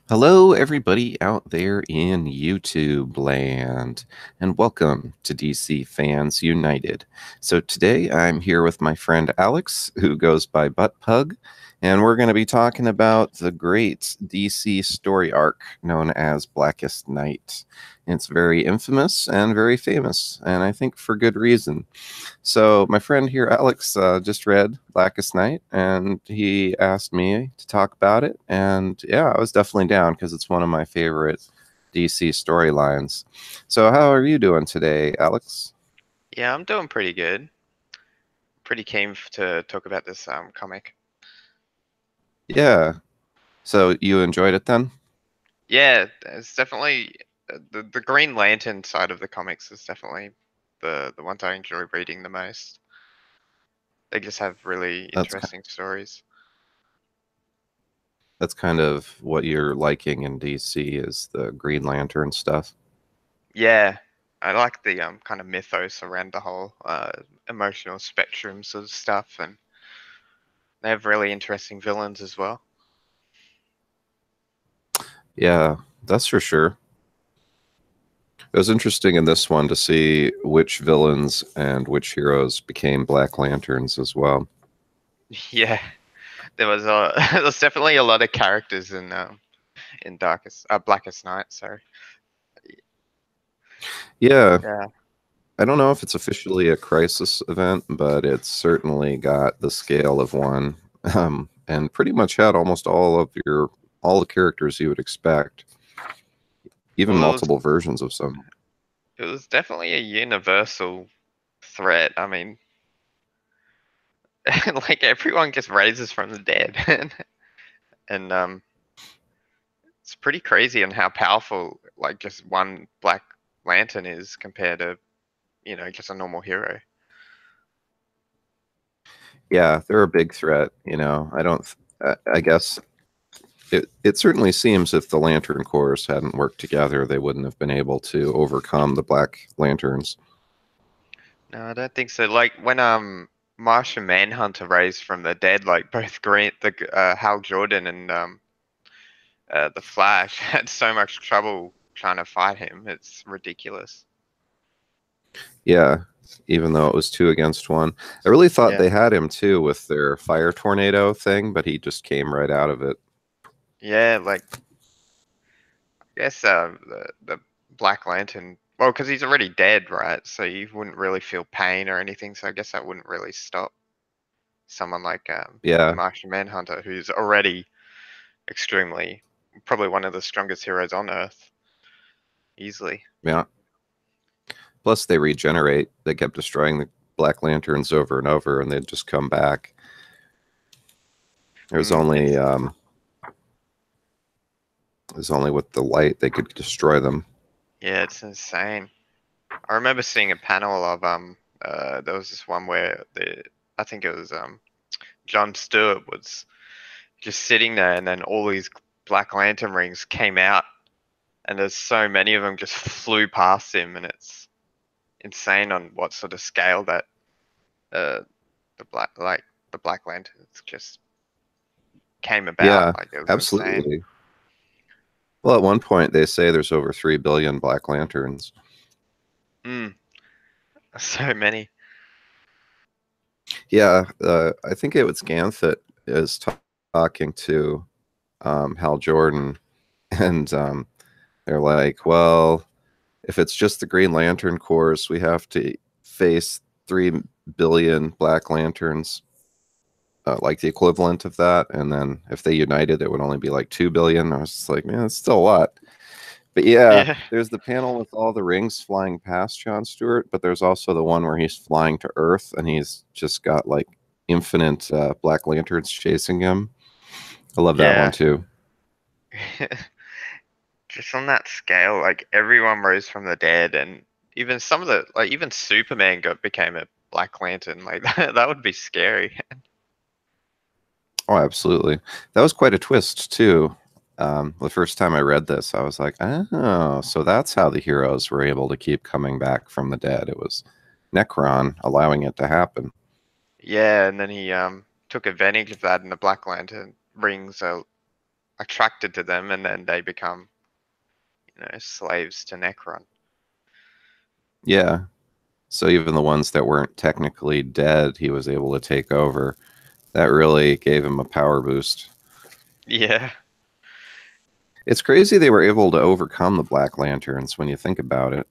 Hello, everybody out there in YouTube land, and welcome to DC Fans United. So today I'm here with my friend Alex, who goes by Buttpug, and we're going to be talking about the great DC story arc known as Blackest Night. It's very infamous and very famous, and I think for good reason. So my friend here, Alex, just read Blackest Night, and he asked me to talk about it. And yeah, I was definitely down because it's one of my favorite DC storylines. So how are you doing today, Alex? Yeah, I'm doing pretty good. Pretty keen to talk about this comic. Yeah. So you enjoyed it then? Yeah, it's definitely the Green Lantern side of the comics is definitely the ones I enjoy reading the most. They just have really That's interesting stories. that's kind of what you're liking in DC is the Green Lantern stuff. Yeah, I like the kind of mythos around the whole emotional spectrum sort of stuff, and they have really interesting villains as well. Yeah, that's for sure. It was interesting in this one to see which villains and which heroes became Black Lanterns as well. Yeah, there was a there's definitely a lot of characters in Blackest Night. Sorry. Yeah, Yeah. I don't know if it's officially a crisis event, but it's certainly got the scale of one, and pretty much had almost all the characters you would expect, even Well, it was multiple versions of some. It was definitely a universal threat. I mean, like everyone just raises from the dead, and it's pretty crazy on how powerful like just one Black Lantern is compared to just a normal hero. Yeah, they're a big threat. I don't. I guess it certainly seems if the Lantern Corps hadn't worked together, they wouldn't have been able to overcome the Black Lanterns. No, I don't think so. Like when Martian Manhunter raised from the dead, like both Green, the Hal Jordan and the Flash had so much trouble trying to fight him. It's ridiculous. Yeah, even though it was two against one. I really thought Yeah. they had him too with their fire tornado thing, but he just came right out of it. Yeah, like guess the Black Lantern. Well, because he's already dead, right? So you wouldn't really feel pain or anything. So I guess that wouldn't really stop someone like the Yeah, Martian Manhunter, who's already extremely, probably one of the strongest heroes on Earth, easily. yeah. Plus, they regenerate. They kept destroying the Black Lanterns over and over, and they'd just come back. There's Mm, only it's um, there's only with the light they could destroy them. yeah, it's insane. I remember seeing a panel of there was this one where the I think it was John Stewart was just sitting there, and then all these Black Lantern rings came out and there's so many of them just flew past him, and it's insane on what sort of scale that uh the Black Lanterns just came about. Yeah, Like it was insane. absolutely. Well, at one point they say there's over 3 billion Black Lanterns. Mm, so many. Yeah, I think it was Ganthet is talking to Hal Jordan, and they're like, well, if it's just the Green Lantern Corps, we have to face 3 billion Black Lanterns, like the equivalent of that. And then if they united, it would only be like 2 billion. I was just like, man, it's still a lot. But yeah, Yeah, there's the panel with all the rings flying past John Stewart, but there's also the one where he's flying to Earth and he's just got like infinite Black Lanterns chasing him. I love that one yeah. too. Just on that scale, like everyone rose from the dead, and even some of the like even Superman got became a Black Lantern. Like that would be scary. Oh, absolutely. That was quite a twist too. The first time I read this, I was like, oh, so that's how the heroes were able to keep coming back from the dead. It was Necron allowing it to happen. Yeah, and then he took advantage of that, and the Black Lantern rings are attracted to them, and then they become, slaves to Necron. Yeah. So even the ones that weren't technically dead, he was able to take over. That really gave him a power boost. Yeah. It's crazy they were able to overcome the Black Lanterns when you think about it.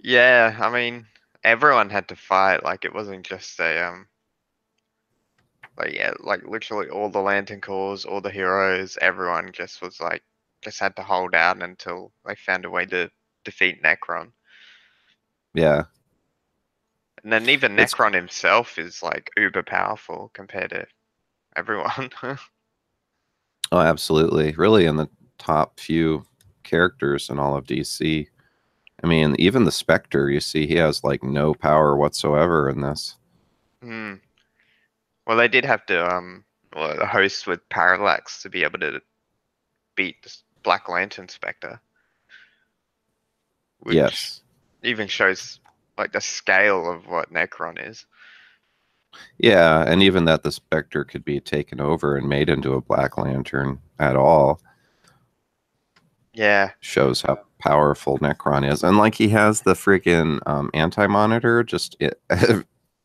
Yeah, I mean, everyone had to fight. Like it wasn't just like yeah, like literally all the Lantern Corps, all the heroes, everyone just was like, just had to hold out until they found a way to defeat Necron. Yeah. And then even It's Necron himself is like uber powerful compared to everyone. Oh, absolutely. Really in the top few characters in all of DC. I mean, even the Spectre, you see, he has like no power whatsoever in this. Hmm. Well, they did have to well, the host with Parallax to be able to beat the Black Lantern Spectre, which Yes. even shows like the scale of what Necron is. Yeah, and even that the Spectre could be taken over and made into a Black Lantern at all Yeah. shows how powerful Necron is. And like he has the freaking anti-monitor just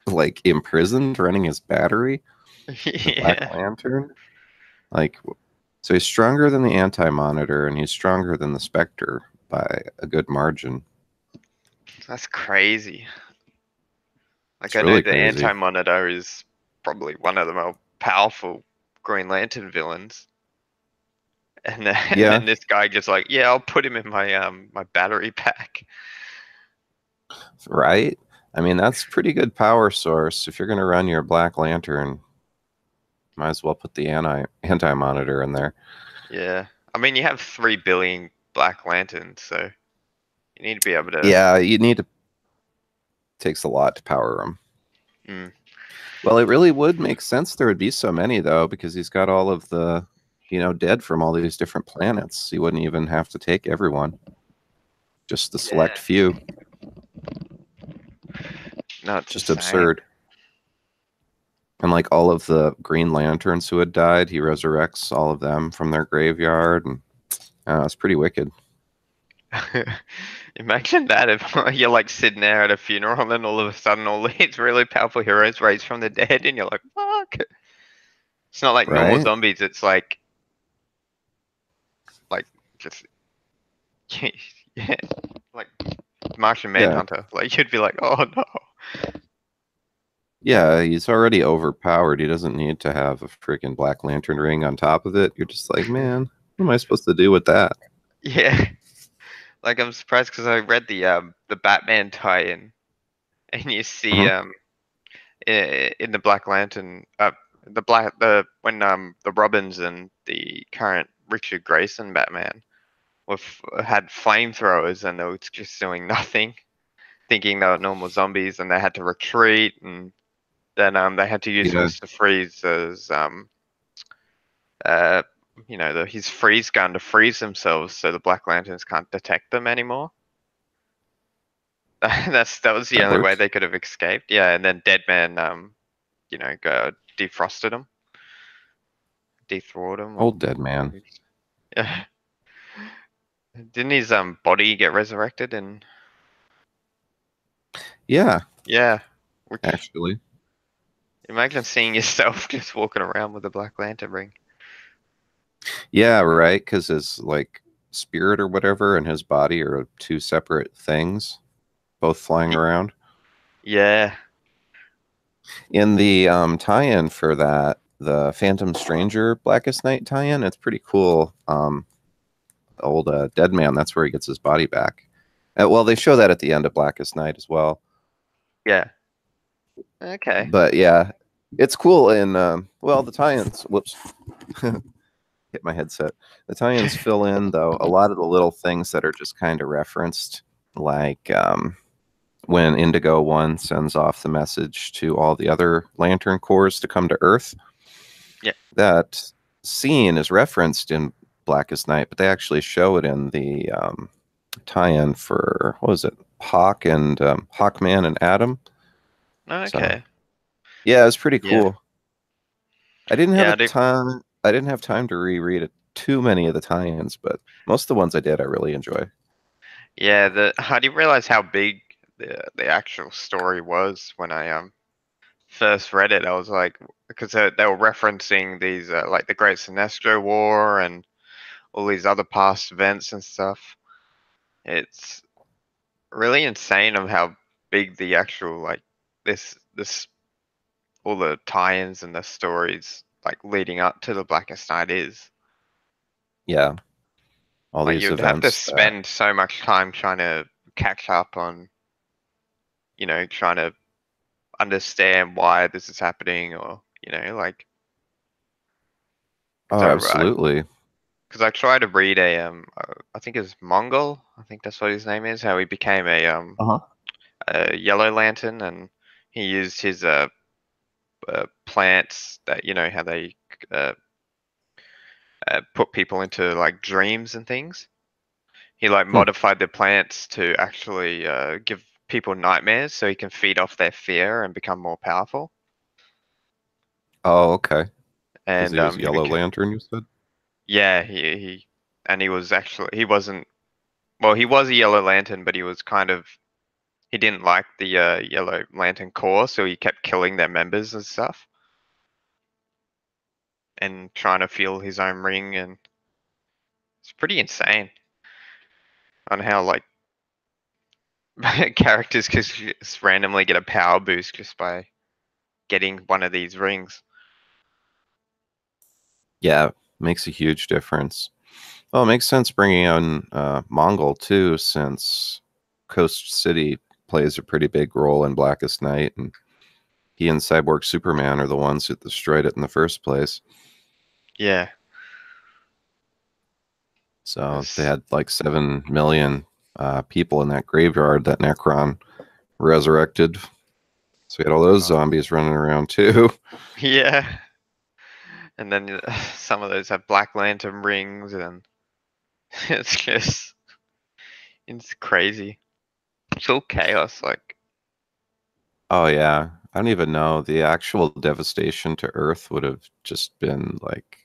like imprisoned running his battery, the Black Yeah. Lantern. Like, so he's stronger than the anti-monitor and he's stronger than the Spectre by a good margin. That's crazy. Like It's I know really the crazy. Anti-Monitor is probably one of the more powerful Green Lantern villains. And then, and Yeah, then this guy just like, yeah, I'll put him in my battery pack. right? I mean, that's pretty good power source. If you're going to run your Black Lantern, might as well put the anti-monitor in there. Yeah. I mean, you have 3 billion Black Lanterns, so you need to be able to. Yeah, you need to takes a lot to power them. Mm, Well, it really would make sense there would be so many though, because he's got all of the, dead from all these different planets. He wouldn't even have to take everyone, just the select yeah. few. No, it's Just insane. absurd. And like all of the Green Lanterns who had died, he resurrects all of them from their graveyard, and it's pretty wicked. Imagine that if you're like sitting there at a funeral and all of a sudden all these really powerful heroes raised from the dead and you're like, fuck. It's not like normal Right? zombies, it's like just yeah, like Martian Yeah. Manhunter. Like you'd be like, oh no. Yeah, he's already overpowered. He doesn't need to have a freaking Black Lantern ring on top of it. You're just like, man, what am I supposed to do with that? Yeah. Like I'm surprised because I read the Batman tie-in and you see Mhm. in the Black Lantern the when the Robins and the current Richard Grayson Batman had flamethrowers and they were just doing nothing, thinking they were normal zombies, and they had to retreat, and then they had to use Yeah. Mister Freeze's uh his freeze gun to freeze themselves so the Black Lanterns can't detect them anymore. That was the That only way works. they could have escaped. Yeah, and then Deadman go defrosted him, dethrawed him, Old or dead man. yeah. Didn't his body get resurrected? And Yeah, yeah, which actually. imagine seeing yourself just walking around with a Black Lantern ring. Yeah, right. Because his like spirit or whatever and his body are two separate things, both flying Y- around. Yeah. In the tie-in for that, the Phantom Stranger Blackest Night tie-in, it's pretty cool. Old Dead Man, that's where he gets his body back. Well, they show that at the end of Blackest Night as well. Yeah. Okay. But yeah, it's cool. And well, the tie-ins. Whoops, hit my headset. The tie-ins fill in though a lot of the little things that are just kind of referenced, like when Indigo One sends off the message to all the other Lantern Corps to come to Earth. Yeah. That scene is referenced in Blackest Night, but they actually show it in the tie-in for what was it, Hawk and Hawkman and Adam. So Okay. yeah, it's pretty Yeah. cool. I didn't have Yeah. a ton. I didn't have time to reread it, too many of the tie-ins, but most of the ones I did, I really enjoy. Yeah, the I didn't realize how big the actual story was when I first read it. I was like, because they were referencing these like the Great Sinestro War and all these other past events and stuff. It's really insane of how big the actual like this all the tie-ins and the stories like leading up to the Blackest Night is. Yeah, all Like these you'd have to events that. spend so much time trying to catch up on, trying to understand why this is happening, or like because Oh, absolutely. I tried to read I think it's Mongol. I think that's what his name is. How he became Uh-huh. a Yellow Lantern, and he used his plants that how they uh, put people into like dreams and things. He like Hmm. modified the plants to actually give people nightmares, so he can feed off their fear and become more powerful. Oh, okay. Because And he was he Yellow became Lantern, you said? yeah and he was actually he wasn't well he was a Yellow Lantern, but he was kind of he didn't like the Yellow Lantern Corps, so he kept killing their members and stuff, and trying to feel his own ring, and it's pretty insane on how like characters just randomly get a power boost just by getting one of these rings. Yeah, makes a huge difference. Well, it makes sense bringing on Mongol too, since Coast City plays a pretty big role in Blackest Night, and he and Cyborg Superman are the ones who destroyed it in the first place. Yeah, So they it's, had like 7 million people in that graveyard that Necron resurrected. So we had all those oh, zombies running around too. yeah. And then some of those have Black Lantern rings, and it's just it's crazy. It's all chaos. Like Oh yeah. I don't even know. The actual devastation to Earth would have just been like,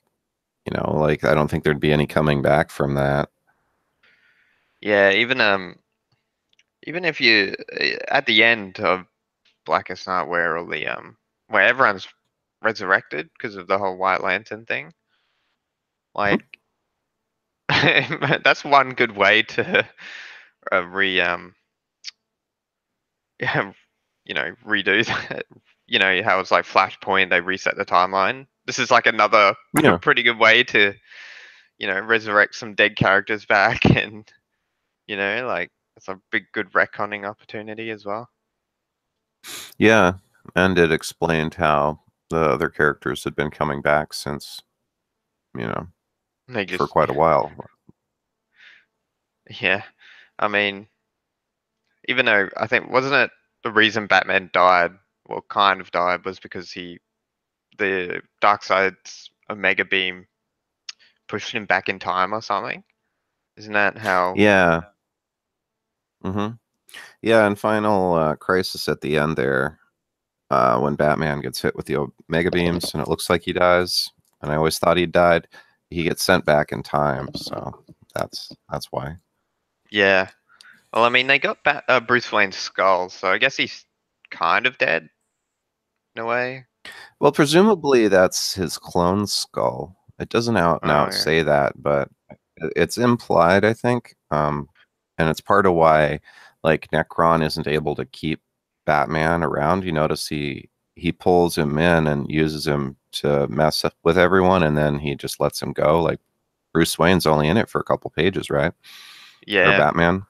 like I don't think there'd be any coming back from that. yeah, even if you at the end of Blackest Night, where all the where everyone's resurrected because of the whole White Lantern thing, Mhm. like that's one good way to re yeah, redo that. You know how it's like Flashpoint, they reset the timeline. This is like another Yeah. pretty good way to resurrect some dead characters back, and like it's a big good retconning opportunity as well. Yeah. And it explained how the other characters had been coming back since, you know, They for just quite a while. yeah, I mean, even though I think wasn't it the reason Batman died, well, kind of died, was because the Darkseid's Omega Beam pushed him back in time or something. Isn't that how? Yeah. hmm Yeah, and final crisis at the end there, when Batman gets hit with the Omega beams and it looks like he dies, and I always thought he died, he gets sent back in time, so that's why. Yeah. Well, I mean, they got Bruce Wayne's skull, so I guess he's kind of dead in a way. Well, presumably that's his clone skull. It doesn't out and Oh out yeah. say that, but it's implied, I think. And it's part of why like Necron isn't able to keep Batman around. You notice he pulls him in and uses him to mess up with everyone, and then he just lets him go. Like Bruce Wayne's only in it for a couple pages, right? Or Yeah. Batman.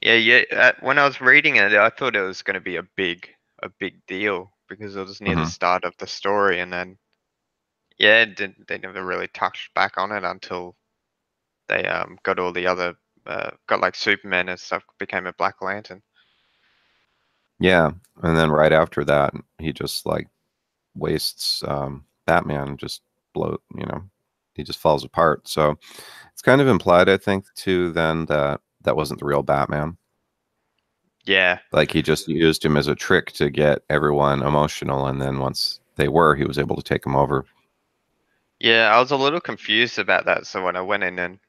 Yeah. When I was reading it, I thought it was going to be a big deal because it was near the hmm start of the story, and then yeah, they never really touched back on it until they got all the other got like Superman and stuff, became a Black Lantern. Yeah, and then right after that, he just like wastes Batman, just he just falls apart. So it's kind of implied, I think, too, then that that wasn't the real Batman. Yeah. Like he just used him as a trick to get everyone emotional, and then once they were, he was able to take them over. Yeah, I was a little confused about that. So when I went in and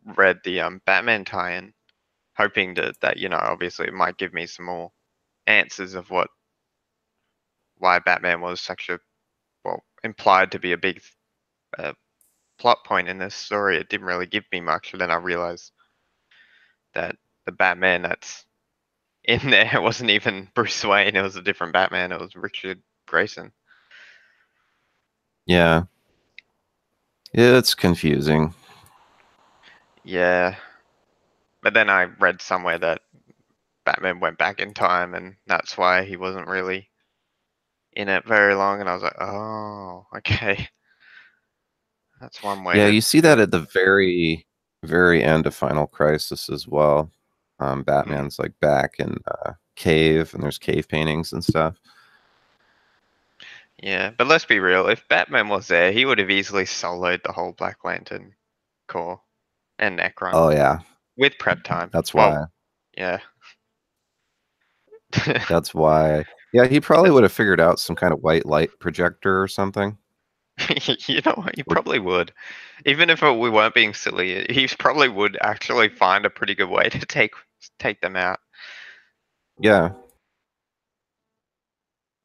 read the Batman tie-in, hoping that obviously it might give me some more answers of why Batman was such a implied to be a big uh, plot point in this story. It didn't really give me much, and then I realized that the Batman that's in there wasn't even Bruce Wayne. It was a different Batman. It was Richard Grayson. Yeah, it's confusing. Yeah, but then I read somewhere that Batman went back in time, and that's why he wasn't really in it very long. And I was like, oh, okay, that's one way Yeah, to you see do that it. at the very, very end of Final Crisis as well. Mm. Batman's like back in cave, and there's cave paintings and stuff. Yeah, but let's be real. If Batman was there, he would have easily soloed the whole Black Lantern Corps and Necron Oh yeah, with prep time. that's Well, why. yeah. That's why. Yeah, he probably would have figured out some kind of white light projector or something. You know what? He Or, probably would. Even if we weren't being silly, he probably would actually find a pretty good way to take them out. yeah,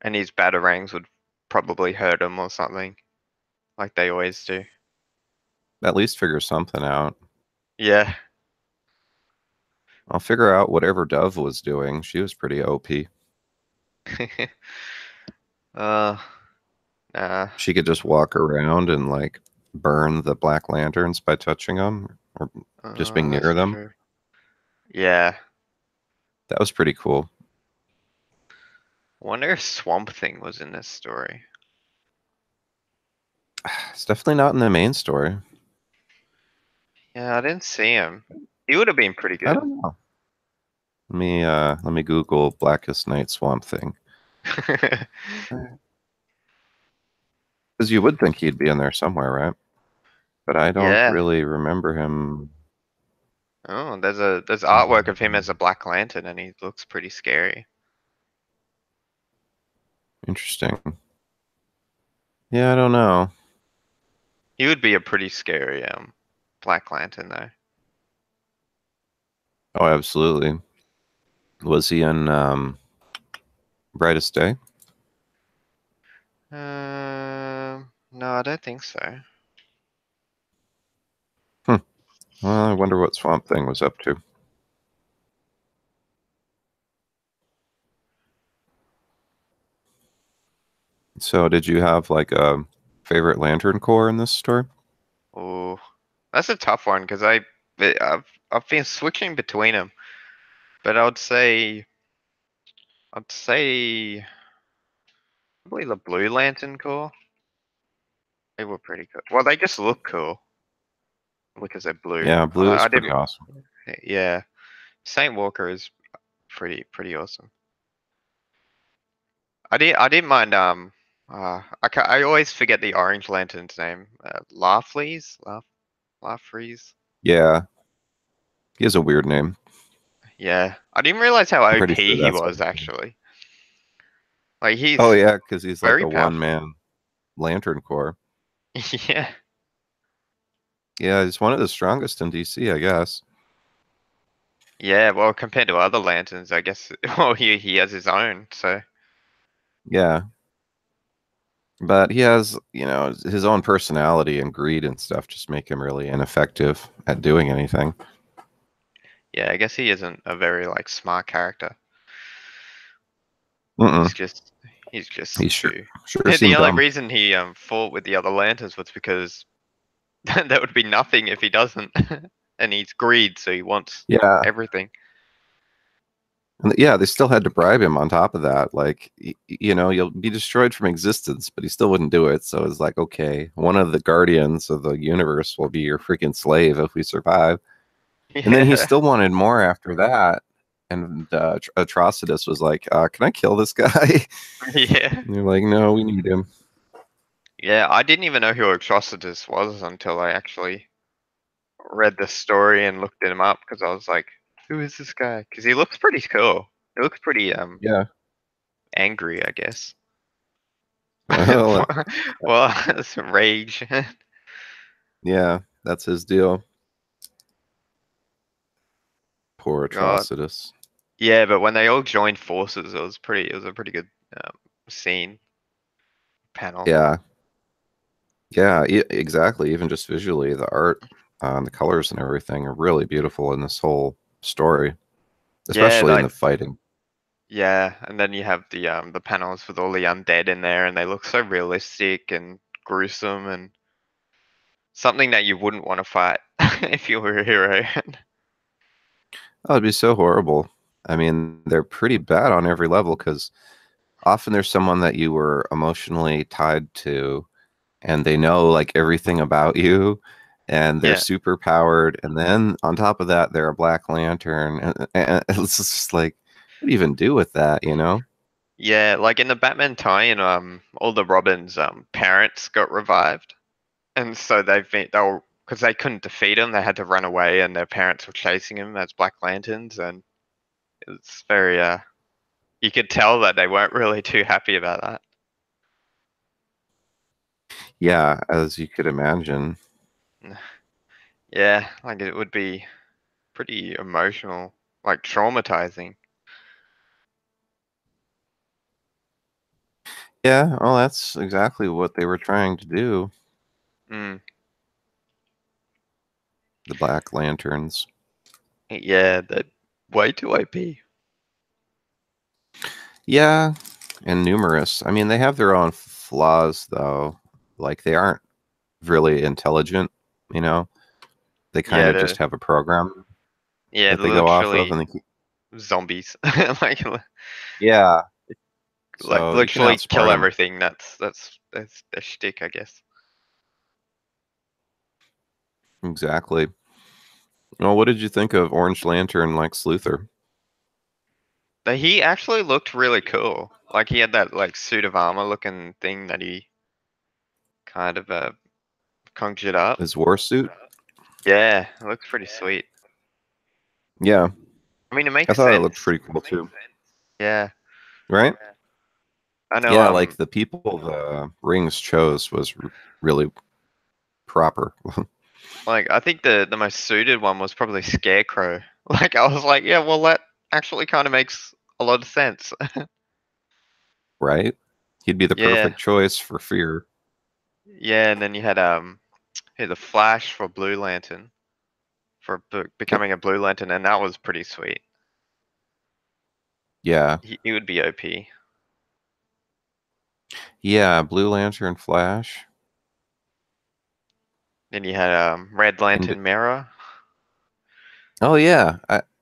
And his batarangs would probably hurt him or something, like they always do. at least figure something out. Yeah. I'll figure out whatever Dove was doing. She was pretty OP. uh, nah. She could just walk around and like burn the Black Lanterns by touching them or just being That's near them. true. Yeah. That was pretty cool. I wonder if Swamp Thing was in this story. It's definitely not in the main story. Yeah, I didn't see him. He would have been pretty I good. don't know. Let me Google Blackest Night Swamp Thing. Because you would think he'd be in there somewhere, right? But I don't Yeah. really remember him. Oh, there's artwork of him as a Black Lantern, and he looks pretty scary. Interesting. Yeah, I don't know. He would be a pretty scary Black Lantern though. Oh, absolutely. Was he in Brightest Day? No, I don't think so. Hmm. Well, I wonder what Swamp Thing was up to. So, did you have like a favorite Lantern Corps in this story? Oh, that's a tough one because I've been switching between them, but I'd say probably the Blue Lantern Corps. They were pretty cool. Well, they just look cool because they're blue. Yeah, Blue I is pretty didn't. awesome. Yeah, Saint Walker is pretty awesome. I didn't mind I always forget the Orange Lantern's name. Laugh Yeah, he has a weird name. Yeah, I didn't realize how I'm pretty OP sure he that's was what. actually. Like Oh he's yeah, because he's like very a powerful. one-man Lantern Corps. Yeah, Yeah, he's one of the strongest in DC, I guess. yeah. Well, compared to other lanterns, I guess. Well, he has his own. So Yeah, but he has, his own personality and greed and stuff just make him really ineffective at doing anything. yeah, I guess he isn't a very like smart character. He's Mm-mm. just he's He just sure too. sure The seemed only dumb. reason he fought with the other lanterns was because that would be nothing if he doesn't. And he's greed, so he wants Yeah, everything. and yeah, they still had to bribe him on top of that. Like, you'll be destroyed from existence, but he still wouldn't do it. So it's like, okay, one of the guardians of the universe will be your freaking slave if we survive. And then he Yeah, still wanted more after that. And Atrocitus was like, "Can I kill this guy?" yeah, And they're like, "No, we need him." yeah. I didn't even know who Atrocitus was until I actually read the story and looked him up because I was like, who is this guy? Because he looks pretty cool. He looks pretty Yeah, angry, I guess. Well, Well, it's rage. yeah, that's his deal. Poor God. Atrocitus. Yeah, but when they all joined forces, it was a pretty good scene panel. Yeah, yeah, exactly. Even just visually, the art, the colors and everything are really beautiful in this whole story, Yeah, especially in like the fighting. yeah, and then you have the panels with all the undead in there, and they look so realistic and gruesome and something that you wouldn't want to fight if you were a hero. Oh, it'd be so horrible. I mean, they're pretty bad on every level because often there's someone that you were emotionally tied to, and they know like everything about you, and they're Yeah, super powered. And then on top of that, they're a Black Lantern, and it's just like, what do you even do with that, you know? yeah, like in the Batman tie-in, all the Robins' parents got revived, and so they were because they couldn't defeat him, they had to run away, and their parents were chasing him as Black Lanterns, and it's very you could tell that they weren't really too happy about that. Yeah, as you could imagine. Yeah, like it would be pretty emotional, like traumatizing. Yeah, well, that's exactly what they were trying to do, Mm, the Black Lanterns. yeah, that way too OP. Yeah, and numerous. I mean, they have their own flaws, though. Like, they aren't really intelligent, you know? They kind Yeah, of just have a program yeah, that they go off of, literally and they keep, zombies. like yeah, like so you can literally outsmart kill them. everything. That's their shtick, I guess. Exactly. Well, what did you think of Orange Lantern Lex Luthor? But he actually looked really cool. Like he had that like suit of armor looking thing that he kind of conjured up. His war suit? Yeah, it looks pretty sweet. Yeah, I mean, it I makes thought it looked sense. pretty cool too. Yeah, Right? I know. Yeah, like the people the rings chose was really proper. Like I think the most suited one was probably Scarecrow. Like I was like, yeah, well that actually kind of makes a lot of sense. Right? He'd be the Yeah, perfect choice for Fear. yeah, and then you had the Flash for Blue Lantern for Yep. becoming a Blue Lantern, and that was pretty sweet. Yeah. He would be OP. Yeah, Blue Lantern Flash. Then you had Red And Lantern Mirror. oh yeah,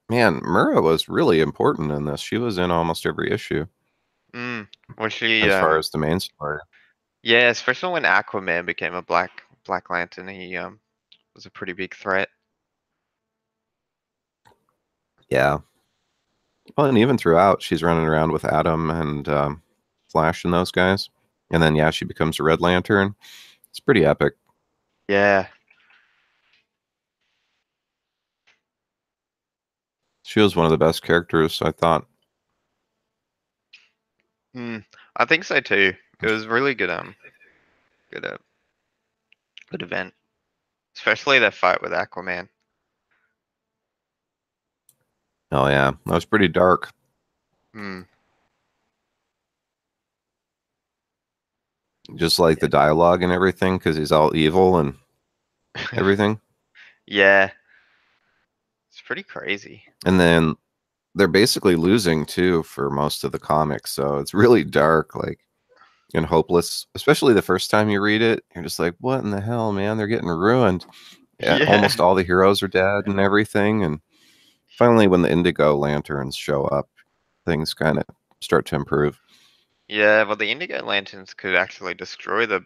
man, Mura was really important in this. She was in almost every issue Mm. Was she as far as the main story. yeah, especially when Aquaman became a Black Lantern, he was a pretty big threat. Yeah. Well, and even throughout, she's running around with Adam and Flash and those guys. And then, yeah, she becomes a Red Lantern. It's pretty epic. Yeah. She was one of the best characters, I thought. Mm. I think so too. It was really good good good event. Especially that fight with Aquaman. Oh, yeah. That was pretty dark. Mm. Just like the dialogue and everything, because he's all evil and everything. Yeah, it's pretty crazy. And then they're basically losing, too, for most of the comics. So it's really dark, like, and hopeless, especially the first time you read it. You're just like, what in the hell, man? They're getting ruined. Yeah, almost Yeah. all the heroes are dead and everything. And finally, when the Indigo Lanterns show up, things kind of start to improve. Yeah, well the Indigo Lanterns could actually destroy the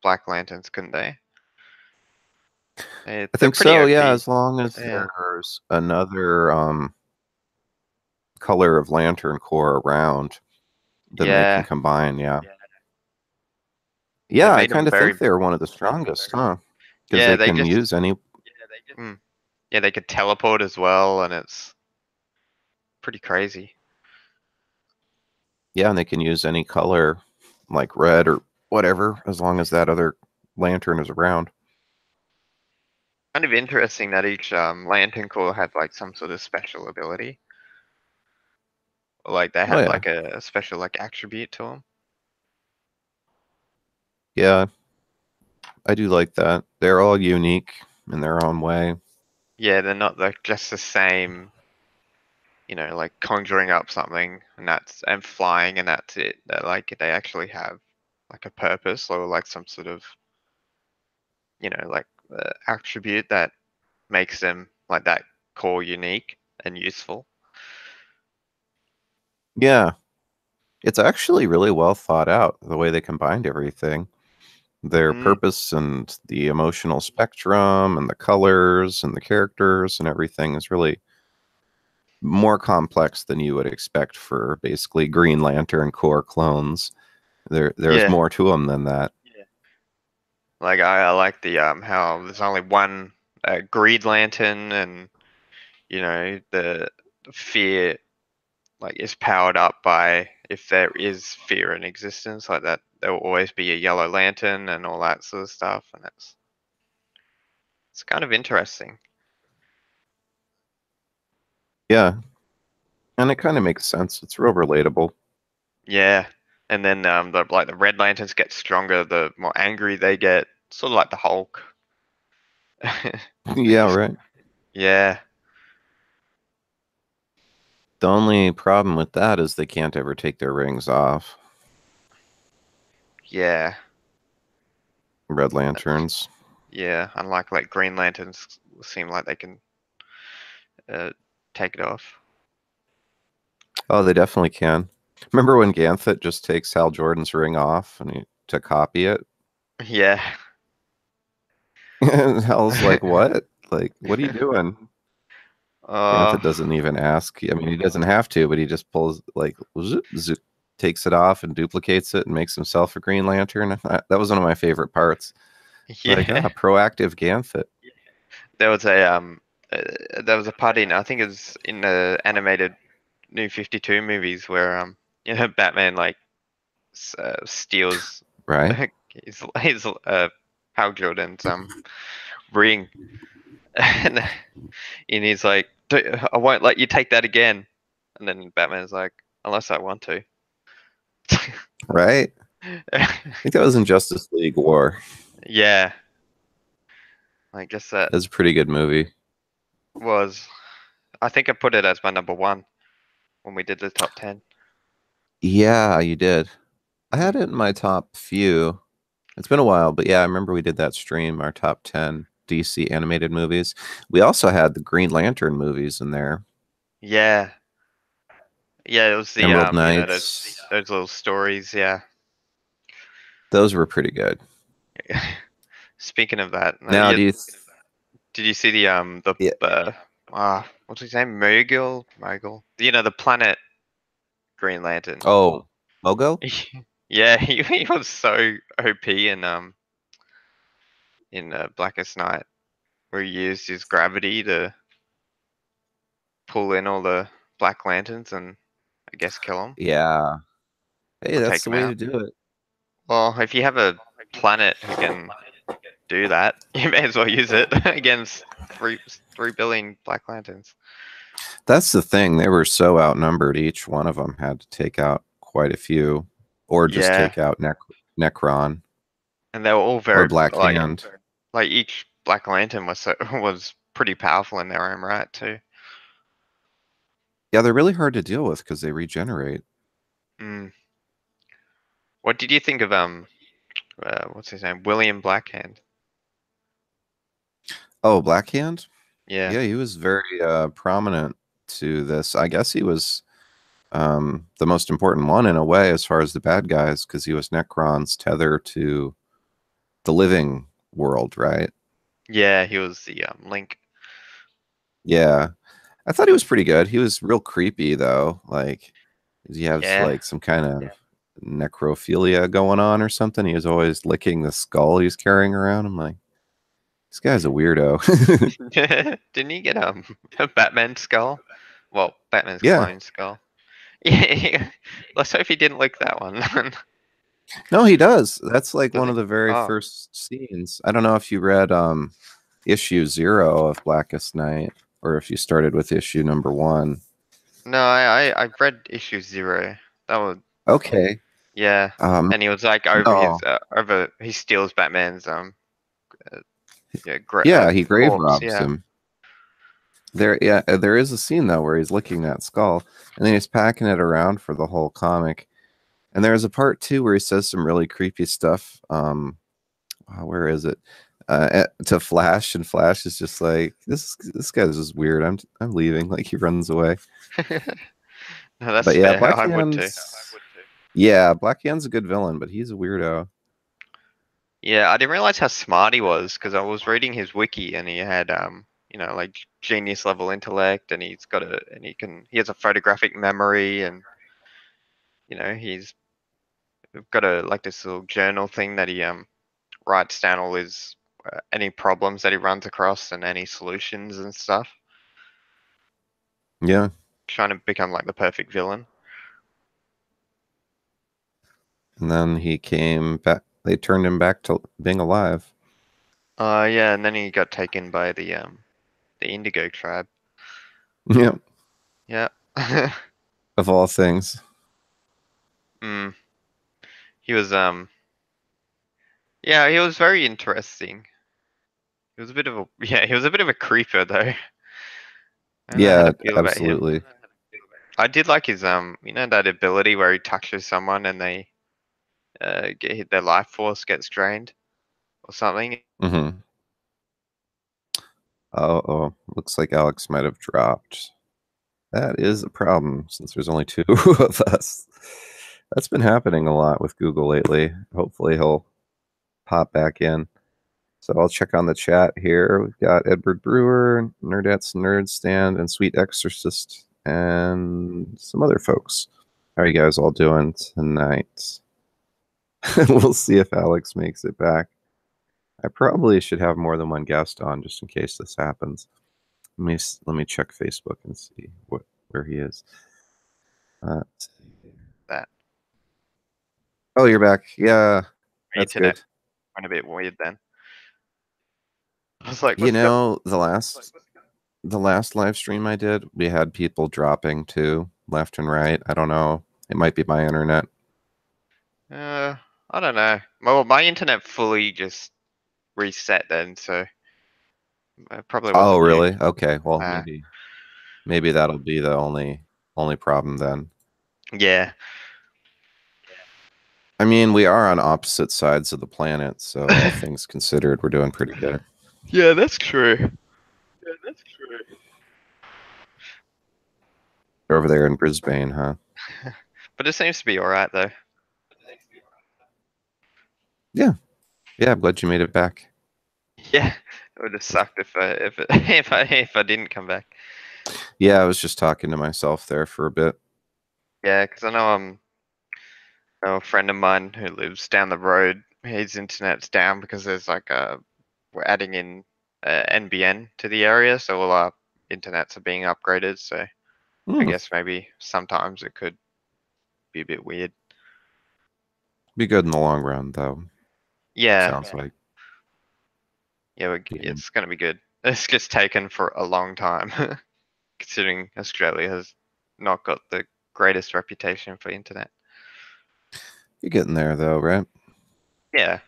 Black Lanterns, couldn't they? I They're think pretty so, yeah, OP. as long as Yeah. there's another color of Lantern Core around, then they can Yeah. combine, yeah. They Yeah, I made them kind of very think they're one of the strongest, huh? Because yeah, they they can just use any, mm, yeah, they could teleport as well and it's pretty crazy. yeah, and they can use any color, like red or whatever, as long as that other lantern is around. Kind of interesting that each lantern core had like some sort of special ability. Or, like they Oh had yeah, like a special like attribute to them. yeah, I do like that. They're all unique in their own way. Yeah, they're not like just the same, like conjuring up something and flying and that's it. They're like they actually have like a purpose or like some sort of, like attribute that makes them like that core unique and useful. Yeah, it's actually really well thought out the way they combined everything. Their Mm, purpose and the emotional spectrum and the colors and the characters and everything is really more complex than you would expect for basically Green Lantern core clones. There's yeah, more to them than that. like I like the how there's only one greed lantern and the fear like is powered up by if there is fear in existence like that there will always be a yellow lantern and all that sort of stuff and it's kind of interesting. Yeah, and it kind of makes sense. It's real relatable. Yeah, and then the red lanterns get stronger the more angry they get, sort of like the Hulk. They Yeah, just right. yeah, The only problem with that is they can't ever take their rings off. yeah, Red that's Lanterns. yeah. Unlike like Green Lanterns seem like they can uh, take it off. Oh, they definitely can. Remember when Ganthet just takes Hal Jordan's ring off to copy it? Yeah. And Hal's like, "What? Like, what are you doing?" Uh, Ganthet doesn't even ask. I mean, he doesn't have to, but he just pulls like zoop, zoop, takes it off and duplicates it and makes himself a Green Lantern. That was one of my favorite parts. Like, yeah. proactive Ganthet, There was a there was a part in I think it was in the animated New 52 movies where Batman like steals right? his Hal Jordan's ring and he's like I won't let you take that again and then Batman's like unless I want to. Right? I think that was in Justice League War. Yeah, I guess that That's a pretty good movie. was I think I put it as my number one when we did the top 10. Yeah, you did. I had Mm. it in my top few. It's been a while, but yeah, I remember we did that stream, our top 10 DC animated movies. We also had the Green Lantern movies in there. Yeah, yeah, it was the Emerald those Knights. those little stories. Yeah. Those were pretty good. Speaking of that, Now, do you did you see the yeah. what's his name? Mogul. The planet Green Lantern. Oh, Mogo? Yeah, he was so OP in Blackest Night, where he used his gravity to pull in all the Black Lanterns and I guess kill them Yeah. Hey, or that's take the them way to out. do it. Well, if you have a planet who can do that, you may as well use it against 3 billion Black Lanterns. That's the thing. They were so outnumbered. Each one of them had to take out quite a few, or just Yeah, take out Necron and they were all or very Black like Hand. each Black Lantern was pretty powerful in their own right too. Yeah, they're really hard to deal with because they regenerate. Mm. What did you think of what's his name, William Blackhand? Oh, Black Hand? Yeah, Yeah, he was very prominent to this. I guess he was the most important one in a way as far as the bad guys because he was Necron's tether to the living world, right? yeah, he was the Link. Yeah. I thought he was pretty good. He was real creepy though. Like he has Yeah, like some kind of necrophilia going on or something. He was always licking the skull he's carrying around. I'm like, this guy's a weirdo. didn't he get a Batman skull? Well, Batman's Yeah. clone skull. Yeah, let's hope he didn't lick that one. No, he does. That's like Does one he? of the very Oh first scenes. I don't know if you read issue 0 of Blackest Night or if you started with issue number 1. no, I read issue 0. That was Okay. yeah, Um and he was like over no. his over he steals Batman's uh, yeah Yeah, he grave corpse. robs Yeah. him. There is a scene though where he's licking that skull and then he's packing it around for the whole comic. And there's a part 2 where he says some really creepy stuff. Where is it? To Flash, and Flash is just like this guy's just weird. I'm leaving. Like he runs away. No, that's But yeah, fair. Black I would too. Hand's yeah, Black Hand's a good villain, but he's a weirdo. Yeah, I didn't realize how smart he was because I was reading his wiki and he had like genius level intellect and he has a photographic memory and he's got a like this little journal thing that he writes down all his any problems that he runs across and any solutions and stuff. Yeah, Trying to become like the perfect villain. and then he came back. They turned him back to being alive. Yeah, and then he got taken by the Indigo tribe. Yeah, Yeah. of all things. mm. He was yeah, he was very interesting. He was a bit of a yeah, he was a bit of a creeper though. I don't know how Yeah, to feel about him. absolutely. I did like his that ability where he touches someone and they get hit, their life force gets drained or something. Mm-hmm. Oh, looks like Alex might have dropped. That is a problem since there's only two of us. That's been happening a lot with Google lately. Hopefully he'll pop back in. So I'll check on the chat here. We've got Edward Brewer, Nerdettes Nerd Stand, and Sweet Exorcist, and some other folks. How are you guys all doing tonight? We'll see if Alex makes it back. I probably should have more than one guest on just in case this happens. Let me check Facebook and see where he is. Let's see. That Oh, you're back. Yeah, my that's internet good. went a bit weird then. I was like, You what's going? know, the last live stream I did, we had people dropping too, left and right. I don't know. It might be my internet. I don't know. Well, my internet fully just reset then, so it probably Oh, wasn't you. really? Okay. Well, Uh, maybe that'll be the only problem then. yeah. I mean, we are on opposite sides of the planet, so all things considered, we're doing pretty good. Yeah, that's true. You're over there in Brisbane, huh? But it seems to be alright though. Yeah. Yeah, I'm glad you made it back. Yeah, it would have sucked if I didn't come back. Yeah, I was just talking to myself there for a bit. Yeah, because I know a friend of mine who lives down the road. His internet's down because there's like we're adding in NBN to the area, so all our internets are being upgraded. So I Hmm. guess maybe sometimes it could be a bit weird. Be good in the long run, though. Yeah, Sounds like. yeah, Yeah. it's gonna be good. It's just taken for a long time, considering Australia has not got the greatest reputation for internet. You're getting there, though, right? Yeah,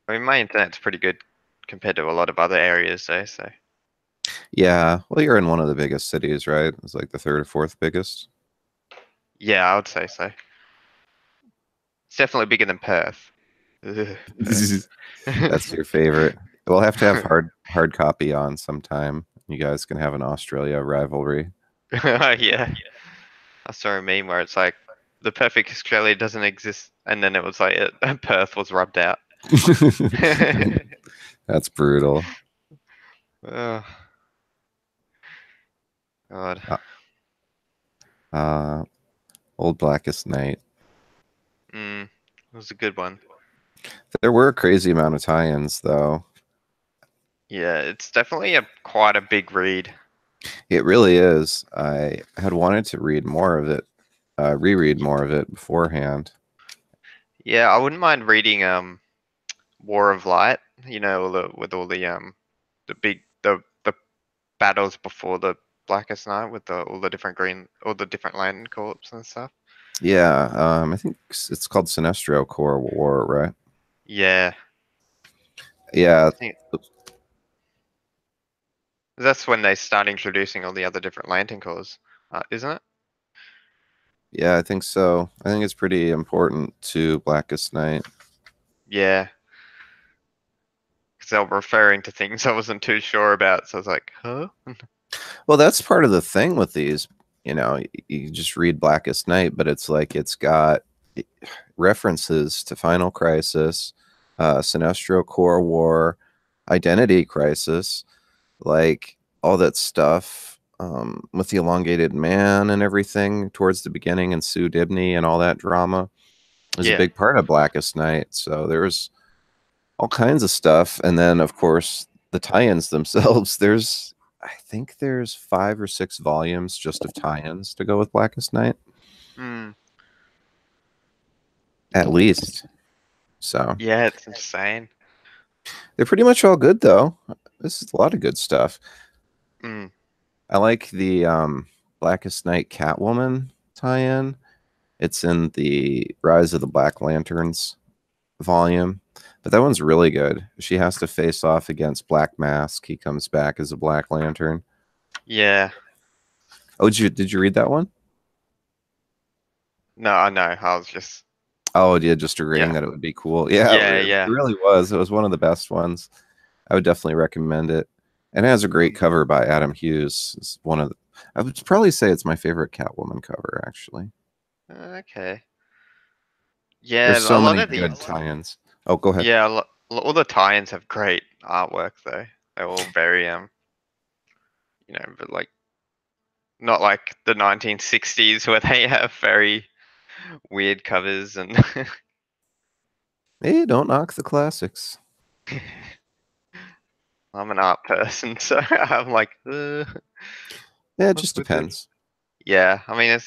I mean my internet's pretty good compared to a lot of other areas, though. So Yeah. Well, you're in one of the biggest cities, right? It's like the third or fourth biggest. yeah, I would say so. It's definitely bigger than Perth. Ugh, Perth. That's your favorite. We'll have to have hard copy on sometime. You guys can have an Australia rivalry. Yeah, I saw a meme where it's like the perfect Australia doesn't exist, and then it was like Perth was rubbed out. That's brutal. Oh God. Uh, uh, Old Blackest Night. It was a good one. There were a crazy amount of tie-ins, though. Yeah, it's definitely a quite a big read. It really is. I had wanted to read more of it, reread more of it beforehand. Yeah, I wouldn't mind reading War of Light. With all the big the battles before the Blackest Night with all the different Lantern Corps and stuff. Yeah, I think it's called Sinestro Corps War, right? Yeah, Yeah, I think that's when they start introducing all the other different Lantern Corps, isn't it? yeah, I think so. I think it's pretty important to Blackest Night. Yeah, because they were referring to things I wasn't too sure about, so I was like, huh? Well, that's part of the thing with these. You just read Blackest Night, but it's like it's got references to Final Crisis, Sinestro Corps War, Identity Crisis, like all that stuff with the elongated man and everything towards the beginning, and Sue Dibney and all that drama is a Yeah. big part of Blackest Night. So there's all kinds of stuff. And then, of course, the tie-ins themselves. I think there's 5 or 6 volumes just of tie-ins to go with Blackest Night, Hmm. at least. So Yeah, it's insane. they're pretty much all good, though. This is a lot of good stuff. Hmm. I like the Blackest Night Catwoman tie-in. It's in the Rise of the Black Lanterns volume, but that one's really good. She has to face off against Black Mask. He comes back as a Black Lantern. Yeah. Oh, did you read that one? No, I know. I was just Oh, yeah, just agreeing yeah. that it would be cool. Yeah, Yeah, it yeah. really was. It was one of the best ones. I would definitely recommend it. And it has a great Mm. cover by Adam Hughes. It's one of the, I would probably say it's my favorite Catwoman cover, actually. Okay. Yeah, There's a so lot many of good these. tie-ins. Oh, go ahead. Yeah, all the tie-ins have great artwork though. They're all very but like not like the 1960s where they have very weird covers and Hey, don't knock the classics. I'm an art person, so I'm like, Yeah, it what's just with this? depends. Yeah, I mean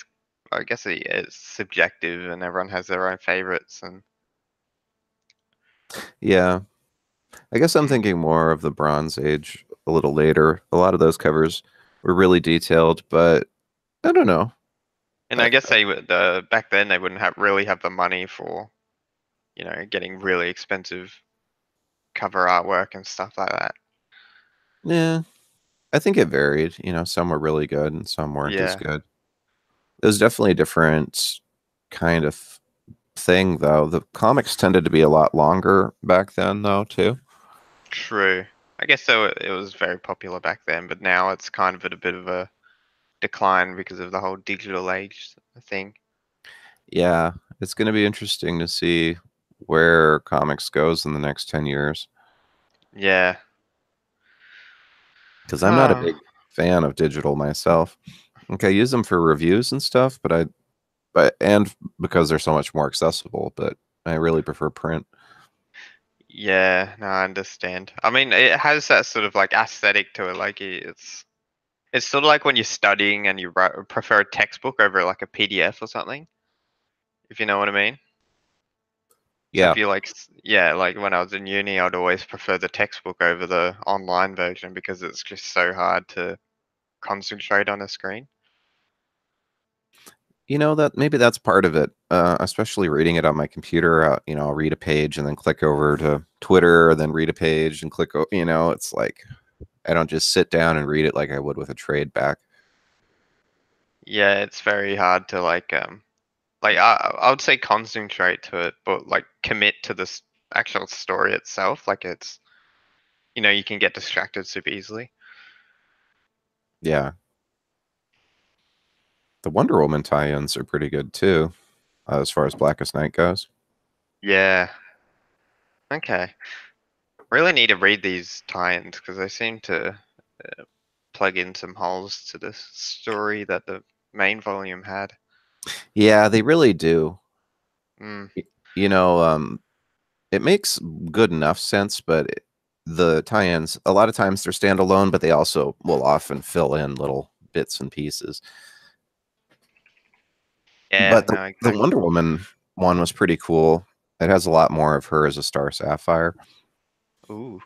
I guess it's subjective and everyone has their own favorites and Yeah, I guess I'm mm. thinking more of the Bronze Age a little later. A lot of those covers were really detailed, but I don't know. And I, I guess they would back then they wouldn't have the money for, getting really expensive cover artwork and stuff like that. yeah, I think it varied. Some were really good and some weren't as Yeah, good. It was definitely a different kind of thing, though. The comics tended to be a lot longer back then, though, too. true. I guess so. It was very popular back then, but now it's kind of at a bit of a decline because of the whole digital age thing. Yeah, it's going to be interesting to see where comics goes in the next 10 years Yeah. because I'm not a big fan of digital myself. Okay, I use them for reviews and stuff, and because they're so much more accessible, but I really prefer print. Yeah, no, I understand. I mean, it has that sort of like aesthetic to it. Like it's sort of like when you're studying and prefer a textbook over like a PDF or something, if you know what I mean. So Yeah, if you yeah, like when I was in uni, I'd always prefer the textbook over the online version because it's just so hard to concentrate on a screen. that maybe that's part of it. Especially reading it on my computer. I'll read a page and then click over to Twitter, then read a page and click. It's like I don't just sit down and read it like I would with a trade back. Yeah, it's very hard to I would say concentrate to it, but like commit to this actual story itself. Like it's you can get distracted super easily. Yeah, the Wonder Woman tie-ins are pretty good too, as far as Blackest Night goes. Yeah. Okay. Really need to read these tie-ins because they seem to plug in some holes to the story that the main volume had. Yeah, they really do. Mm, Y- You know, it makes good enough sense, but the tie-ins, a lot of times they're standalone, but they also will often fill in little bits and pieces. yeah, But the, no, the exactly. Wonder Woman one was pretty cool. It has a lot more of her as a star sapphire. Ooh,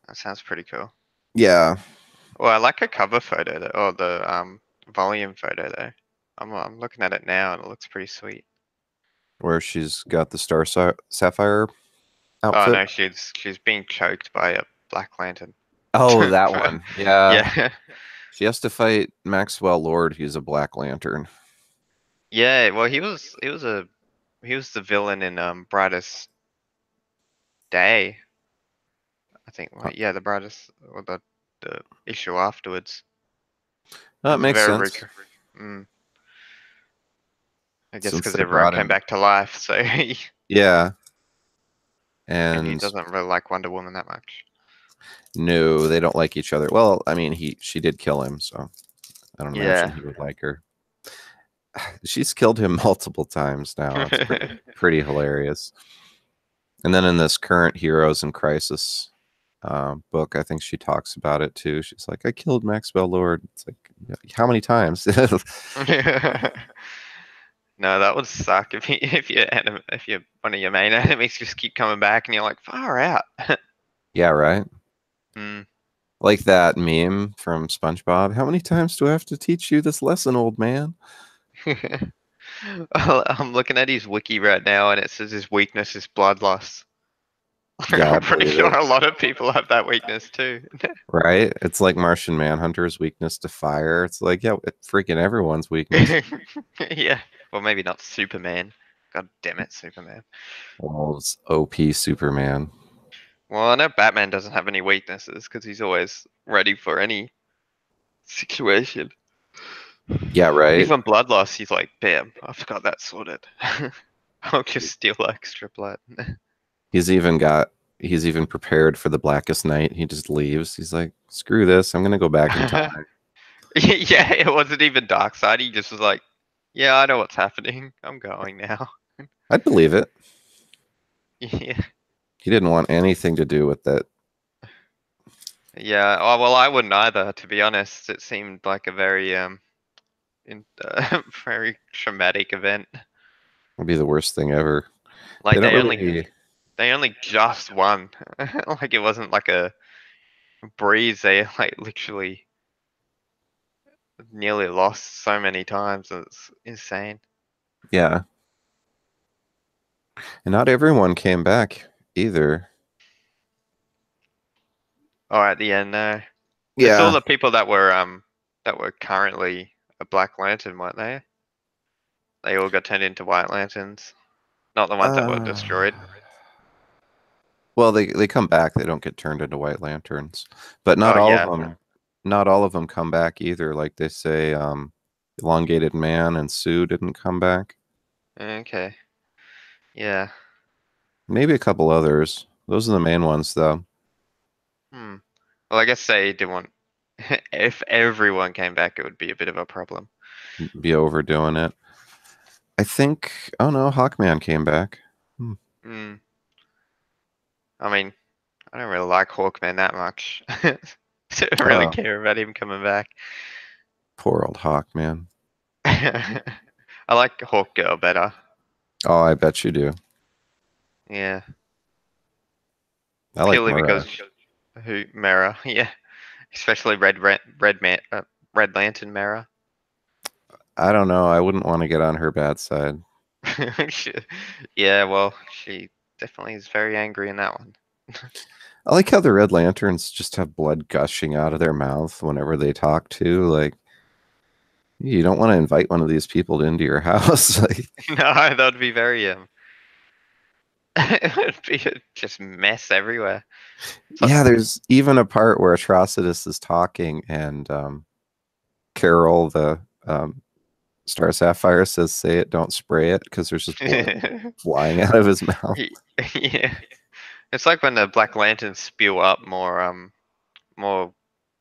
that sounds pretty cool. Yeah, Well, I like a cover photo though, or the volume photo though. I'm looking at it now and it looks pretty sweet. where she's got the sapphire Oh outfit. no, she's being choked by a Black Lantern. Oh, that one. Yeah. Yeah, She has to fight Maxwell Lord, who's a Black Lantern. yeah. Well, he was the villain in Brightest Day. I think. Uh, Well, yeah, the Brightest or the issue afterwards. It That was a makes very sense mm, I guess since because they everyone brought came him. back to life, so Yeah, and he and doesn't really like Wonder Woman that much. no, they don't like each other. Well, I mean, she did kill him, so I don't imagine Yeah. he would like her. She's killed him multiple times now. It's pretty hilarious. And then in this current Heroes in Crisis book, I think she talks about it too. She's like, I killed Maxwell Lord. It's like, how many times? No, that would suck if one of your main enemies just keep coming back and you're like, far out. Yeah, right. Mm. Like that meme from SpongeBob. How many times do I have to teach you this lesson, old man? I'm looking at his wiki right now and it says his weakness is blood loss. Yeah, I I'm pretty believe sure it. a lot of people have that weakness too. Right? It's like Martian Manhunter's weakness to fire. It's like, yeah, freaking everyone's weakness. Yeah. Well, maybe not Superman. God damn it, Superman. Well, it's OP Superman. Well, I know Batman doesn't have any weaknesses because he's always ready for any situation. Yeah, right. Even blood loss, he's like, bam, I've got that sorted. I'll just steal extra blood. He's even prepared for the Blackest Night. He just leaves. He's like, screw this. I'm gonna go back in Yeah, time. it wasn't even dark side. He just was like, yeah, I know what's happening. I'm going now. I'd believe it. Yeah, He didn't want anything to do with that. yeah. Oh, well, I wouldn't either, to be honest. It seemed like a very very traumatic event. Would be the worst thing ever. They Like don't really. they only just won. Like it wasn't like a breeze. They like literally nearly lost so many times. It's insane. Yeah, and not everyone came back either. Oh, at the end, no. It's all Yeah. the people that were currently a Black Lantern, weren't they? They all got turned into White Lanterns, not the ones that were Uh, destroyed. well, they come back. They don't get turned into White Lanterns, but not Oh all of yeah. them. Not all of them come back either. Like they say, Elongated Man and Sue didn't come back. Okay. Yeah. Maybe a couple others. Those are the main ones, though. Hmm. Well, I guess they didn't want. If everyone came back, it would be a bit of a problem. Be overdoing it. I think. Oh no, Hawkman came back. Hmm, Hmm. I mean, I don't really like Hawkman that much. Don't really Oh, care about him coming back. poor old Hawkman. I like Hawk Girl better. Oh, I bet you do. Yeah, I like purely Mara. because who Mara? Yeah, especially Red Lantern Mara. I don't know. I wouldn't want to get on her bad side. She- Yeah, well, she definitely is very angry in that one. I like how the Red Lanterns just have blood gushing out of their mouth whenever they talk to. Like, you don't want to invite one of these people into your house. Like, No, that would be very it would be just mess everywhere. So, yeah, there's even a part where Atrocitus is talking and Carol, the Star Sapphire, says, "Say it, don't spray it," because there's just blood flying out of his mouth. yeah, it's like when the Black Lanterns spew up more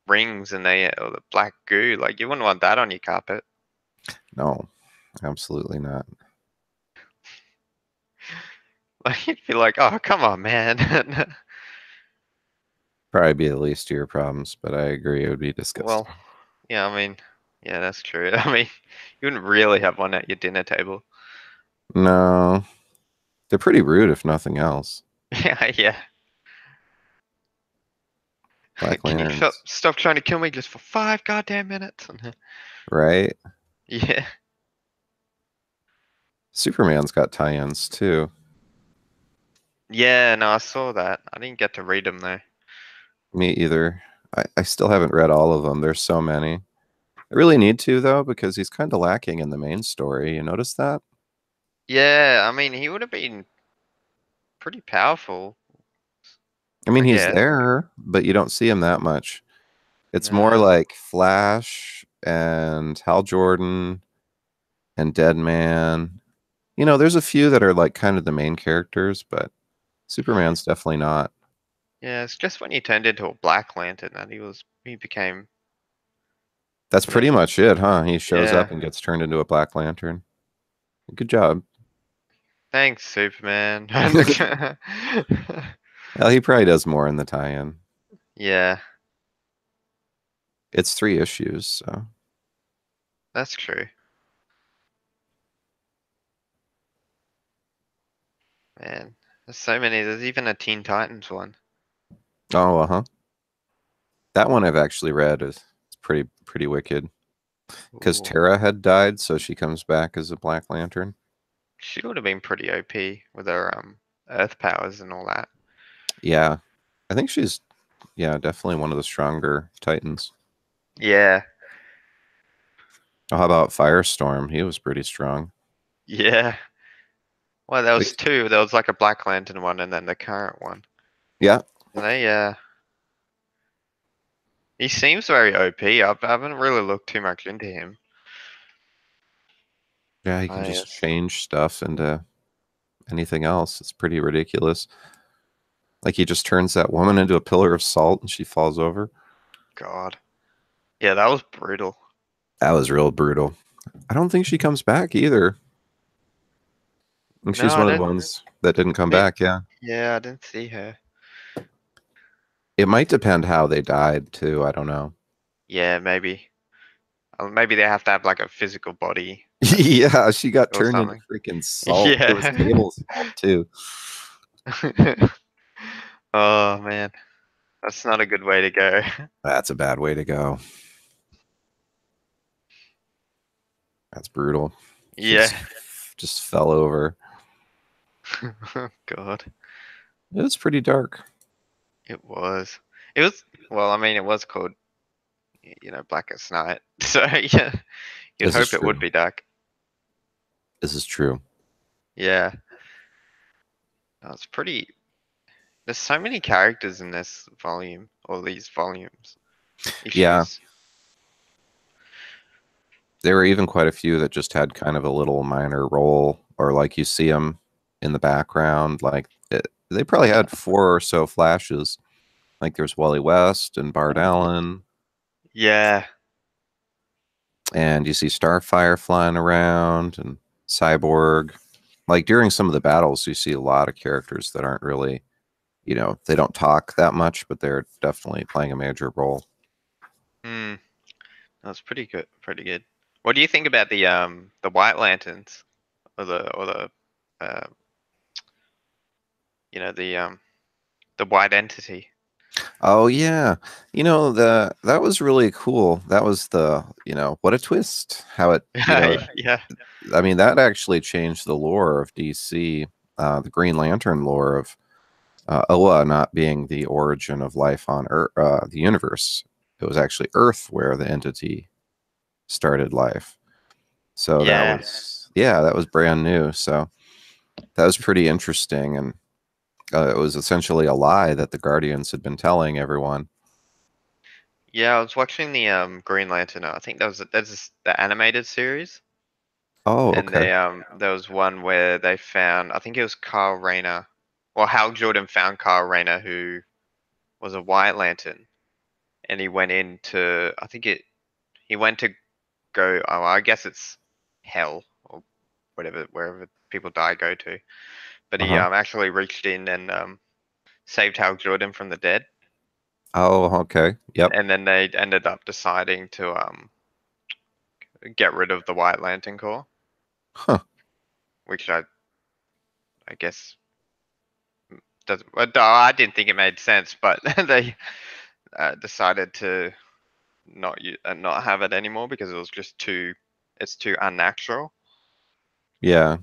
rings and they or the black goo. Like you wouldn't want that on your carpet. No, absolutely not. Like you'd be like, oh come on, man. Probably be the least of your problems, but I agree it would be Well, disgusting. yeah, I mean, yeah, that's true. I mean, you wouldn't really have one at your dinner table. No, they're pretty rude if nothing else. Yeah, yeah. Black Can you Lanterns, stop trying to kill me just for 5 goddamn minutes? right? Yeah. Superman's got tie-ins too. Yeah, no, I saw that. I didn't get to read them though. Me either. I still haven't read all of them. There's so many. I really need to though because he's kind of lacking in the main story. You notice that? Yeah, I mean, he would have been pretty powerful, I mean, I he's guess. there, but you don't see him that much. It's more No. like Flash and Hal Jordan and Deadman. You know, there's a few that are like kind of the main characters, but Superman's definitely not. Yeah, it's just when he turned into a Black Lantern that he became, That's you know, pretty much it, huh? He shows yeah. up and gets turned into a Black Lantern. Good job. Thanks, Superman. Well, he probably does more in the tie-in. Yeah, It's 3 issues, so. that's true. Man, there's so many. There's even a Teen Titans one. Oh, uh-huh. That one I've actually read is it's pretty wicked. Because Ooh. Tara had died, so she comes back as a Black Lantern. She would have been pretty OP with her Earth powers and all that. Yeah. I think she's yeah, definitely one of the stronger Titans. Yeah, Oh, how about Firestorm? He was pretty strong. yeah. Well, there was Like, two. There was like a Black Lantern one and then the current one. yeah, And he seems very OP. I haven't really looked too much into him. yeah, he can I just change stuff into anything else. It's pretty ridiculous. Like he just turns that woman into a pillar of salt and she falls over. God. Yeah, that was brutal. That was real brutal. I don't think she comes back either. I think No, she's I one of the didn't. ones that didn't come Me, back. Yeah. yeah, I didn't see her. It might depend how they died too. I don't know. Yeah, maybe. Maybe they have to have like a physical body Yeah, she got or turned into something. freaking salt. It was Yeah. table salt too. Oh man, that's not a good way to go. That's a bad way to go. That's brutal. She Yeah. just fell over. God, It was pretty dark. it was. It was. Well, I mean, it was called, Blackest Night. So yeah, you'd This is hope it would true. be dark. This is true. Yeah. No, it's pretty. There's so many characters in this volume or these volumes, Yeah, issues. there were even quite a few that just had kind of a little minor role, or like you see them in the background. They probably had 4 or so flashes. Like there's Wally West and Bart Allen, Yeah. and you see Starfire flying around and Cyborg. Like during some of the battles, you see a lot of characters that aren't really, they don't talk that much, but they're definitely playing a major role. Hmm. That's pretty good. Pretty good. What do you think about the White Lanterns or the uh the White Entity? Oh yeah. That was really cool. That was what a twist. How it, Yeah. I mean, that actually changed the lore of DC, the Green Lantern lore of Oa not being the origin of life on Earth, the universe. It was actually Earth where the entity started life. So Yeah. that was brand new. So that was pretty interesting. And it was essentially a lie that the Guardians had been telling everyone. Yeah, I was watching the Green Lantern. I think that's the animated series, Oh, and okay. there was one where they found, I think it was Carl Rayner, or Hal Jordan found Carl Rayner, who was a White Lantern, and he went into, he went to go, oh, I guess it's hell or whatever, wherever people die go to, but he Uh-huh. actually reached in and saved Hal Jordan from the dead, Oh, okay. Yep. and then they ended up deciding to get rid of the White Lantern Corps, Huh. which I guess does. Well, no, I didn't think it made sense, but they decided to not have it anymore because it was just too it's too unnatural. Yeah.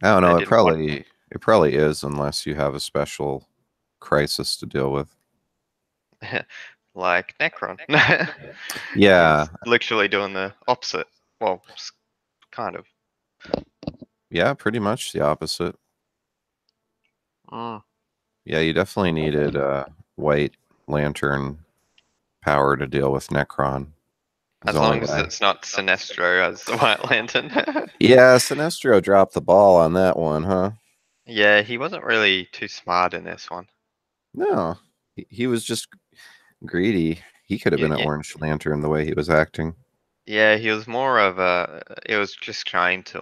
I don't They know. didn't want It probably is unless you have a special crisis to deal with. like Necron. Yeah. He's literally doing the opposite. Well, kind of. Yeah, pretty much the opposite. Mm. Yeah, you definitely needed White Lantern power to deal with Necron. Is As the only long as way. it's not Sinestro as the White Lantern. Yeah, Sinestro dropped the ball on that one, huh? Yeah, he wasn't really too smart in this one. No, he was just greedy. He could have Yeah, been an yeah, Orange Lantern the way he was acting. yeah, he was more of a. He was just trying to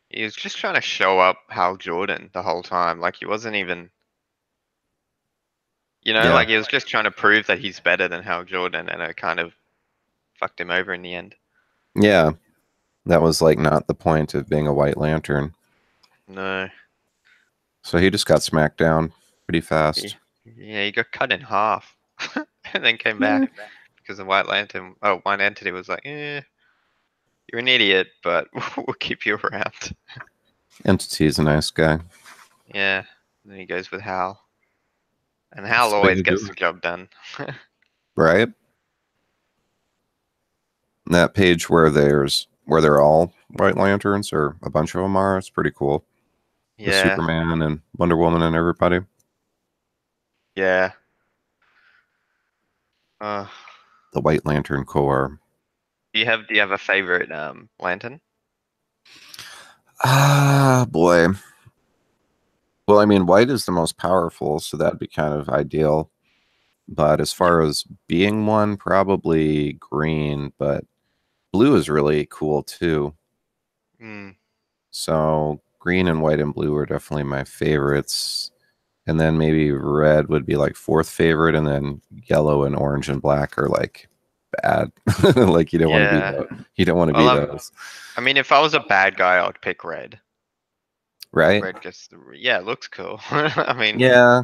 He was just trying to show up Hal Jordan the whole time. Like he wasn't even. Yeah, Like he was just trying to prove that he's better than Hal Jordan, and it kind of fucked him over in the end. yeah. That was like not the point of being a White Lantern. No, So he just got smacked down pretty he, fast. yeah, he got cut in half, and then came Yeah. back because the White Entity was like, you're an idiot, but we'll keep you around. Entity's a nice guy. Yeah, and then he goes with Hal, and Hal That's the way always to gets do the it. job done. Right? That page where they're all White Lanterns or a bunch of them are, it's pretty cool. With Yeah, Superman and Wonder Woman and everybody. yeah. Uh, The White Lantern Corps. do you have a favorite lantern? Ah, boy. Well, I mean, white is the most powerful, so that'd be kind of ideal. But as Yeah. far as being one, probably green, but blue is really cool too. Mm, So green and white and blue are definitely my favorites. And then maybe red would be like fourth favorite, and then yellow and orange and black are like bad. Like you don't want to be yeah. those. You don't want to Well, be those, I mean, if I was a bad guy, I'd pick red. right? Red just, yeah, it looks cool. I mean, Yeah,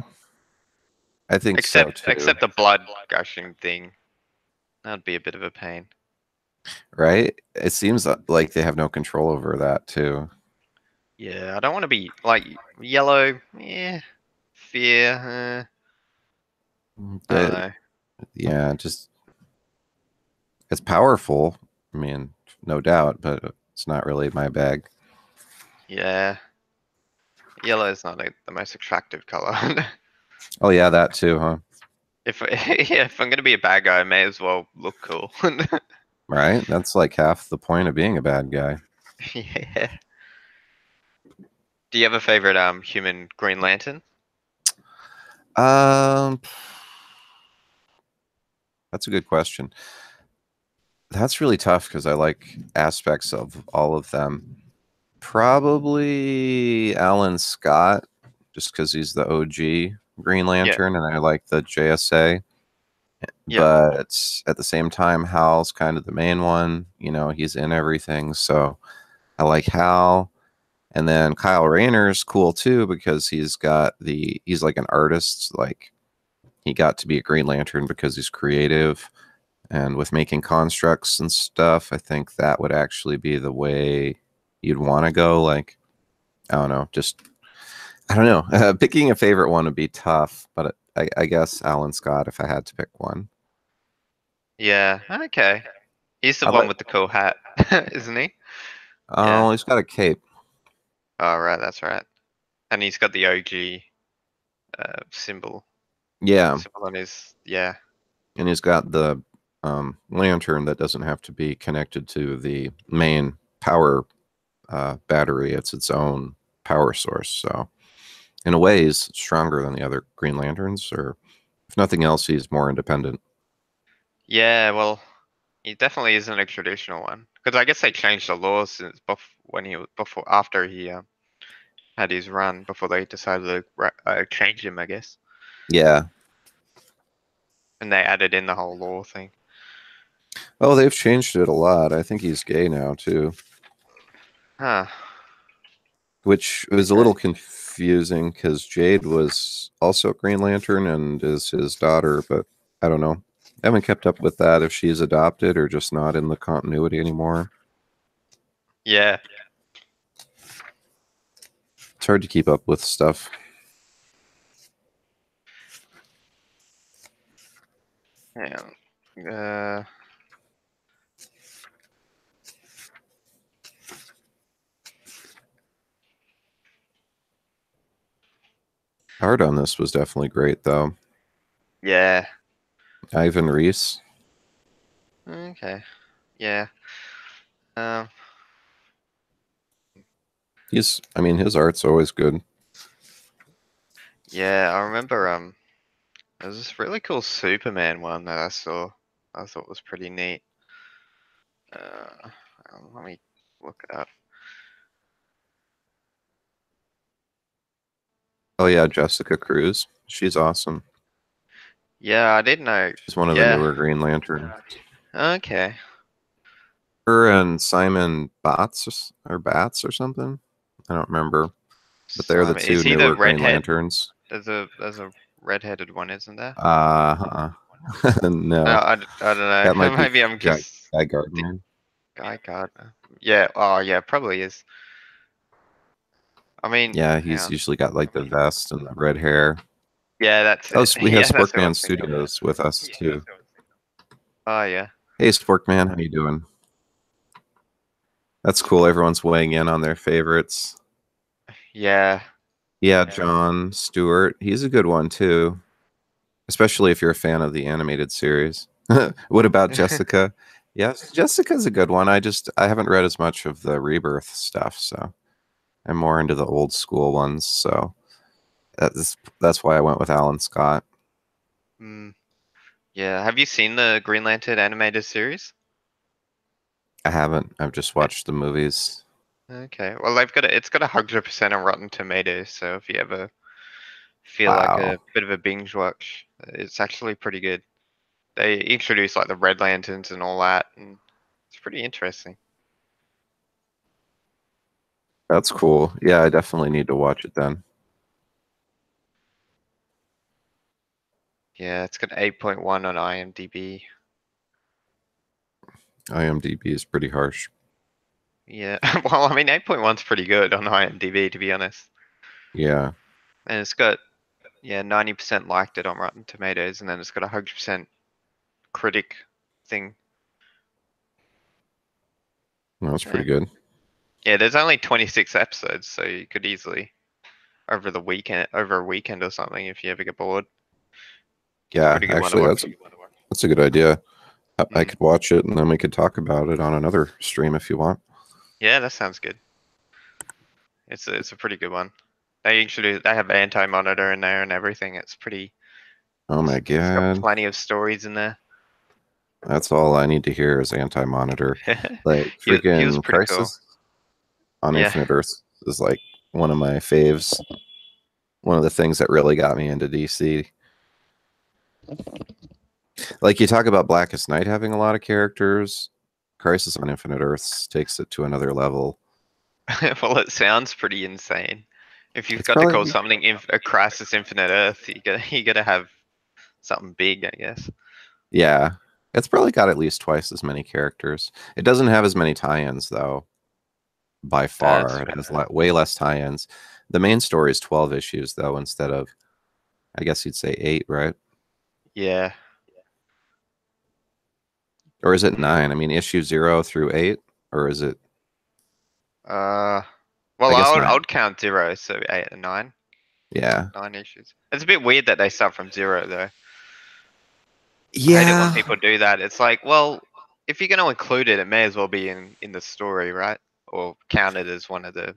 I think so too. except the blood gushing thing. That'd be a bit of a pain. Right? It seems like they have no control over that too. Yeah, I don't want to be like yellow. Yeah, fear. I don't But know. yeah, just it's powerful. I mean, no doubt, but it's not really my bag. Yeah, yellow is not the most attractive color. Oh yeah, that too, huh? If yeah, if I'm gonna be a bad guy, I may as well look cool. Right? That's like half the point of being a bad guy. Yeah. Do you have a favorite human Green Lantern? Um, that's a good question. That's really tough because I like aspects of all of them. Probably Alan Scott, just because he's the OG Green Yeah. Lantern, and I like the JSA. Yeah. But at the same time, Hal's kind of the main one. You know, he's in everything. So I like Hal. And then Kyle Rayner's cool too because he's like an artist. Like he got to be a Green Lantern because he's creative. And with making constructs and stuff, I think that would actually be the way you'd want to go. Like, I don't know, just, I don't know. Picking a favorite one would be tough, but I guess Alan Scott if I had to pick one. Yeah. Okay. He's the I one like, with the cool hat, isn't he? Yeah. oh, he's got a cape. Oh, right. That's right. And he's got the OG symbol Yeah. symbol on his. Yeah. And he's got the lantern that doesn't have to be connected to the main power battery. It's its own power source. So, in a way, he's stronger than the other Green Lanterns, or if nothing else, he's more independent. Yeah. Well, he definitely isn't a traditional one because I guess they changed the laws since when he was before after he had his run before they decided to change him, I guess, Yeah. and they added in the whole law thing. Oh, they've changed it a lot. I think he's gay now too. Huh. which was a Okay. little confusing because Jade was also a Green Lantern and is his daughter, but I don't know. I haven't kept up with that if she's adopted or just not in the continuity anymore. Yeah. It's hard to keep up with stuff. Hang on. Art on this was definitely great, though. Yeah. Ivan Reese, Okay. Yeah. Um. I mean, his art's always good. Yeah. I remember. There's this really cool Superman one that I saw. I thought was pretty neat. Uh. Let me look it up. Oh yeah, Jessica Cruz. She's awesome. Yeah. I didn't know. She's one of the Yeah. newer Green Lantern. Okay. Her and Simon Bats or something. I don't remember, but they're the Simon. Is two he the newer Green redhead? Lanterns. There's a redheaded one, isn't there? Uh, no, I don't know. that might be Maybe I'm just Guy the Gardner. guy Gardner. Yeah. Oh, yeah. Probably is. I mean, Yeah, hang he's on. usually got like the vest and the red hair. Yeah, that's Oh, it. we have Yeah, that's what I Sporkman was thinking. Studios with us too. Oh, yeah. Hey, Sporkman, how you doing? That's cool. Everyone's weighing in on their favorites. Yeah. Yeah, John Stewart. He's a good one too, especially if you're a fan of the animated series. What about Jessica? Yes, Jessica's a good one. I haven't read as much of the Rebirth stuff, so I'm more into the old school ones. So that's why I went with Alan Scott. Mm, yeah. Have you seen the Green Lantern animated series? I haven't. I've just Eh, watched the movies. Okay. Well, it's got 100% on Rotten Tomatoes, so if you ever feel like Wow, a bit of a binge watch, it's actually pretty good. They introduce like the Red Lanterns and all that, and it's pretty interesting. that's cool. Yeah, I definitely need to watch it then. Yeah, it's got 8.1 on IMDb. IMDb is pretty harsh. Yeah. Well, I mean, 8.1's pretty good on IMDb, to be honest. Yeah, And it's got, yeah, 90% liked it on Rotten Tomatoes, and then it's got 100% critic thing. that's Yeah. pretty good. Yeah, there's only 26 episodes, so you could easily over a weekend or something if you ever get bored. It's a Yeah, pretty good one to actually, watch. that's a good idea. I Mm. could watch it and then we could talk about it on another stream if you want. Yeah, that sounds good. It's a pretty good one. They have anti-monitor in there and everything. Oh my It's got god. plenty of stories in there. That's all I need to hear is anti-monitor. Like He was freaking pretty cool. Crisis on Yeah. Infinite Earths is like one of my faves. One of the things that really got me into DC. Like you talk about Blackest Night having a lot of characters. Crisis on Infinite Earths takes it to another level. Well, it sounds pretty insane. If you've It's got to call probably something a Crisis Infinite Earth, you gotta have something big, I guess. yeah. It's probably got at least twice as many characters. It doesn't have as many tie-ins though, by That's far. It has way less tie-ins. The main story is 12 issues though, instead of I guess you'd say 8, right? yeah. Or is it 9? I mean, issue 0 through 8, or is it? Uh, I well, guess I 9. would count zero, so eight and nine, Yeah. 9 issues. It's a bit weird that they start from zero, though. I hate it when Yeah. people do that. It's like, well, if you're going to include it, it may as well be in the story, right? Or counted as one of the.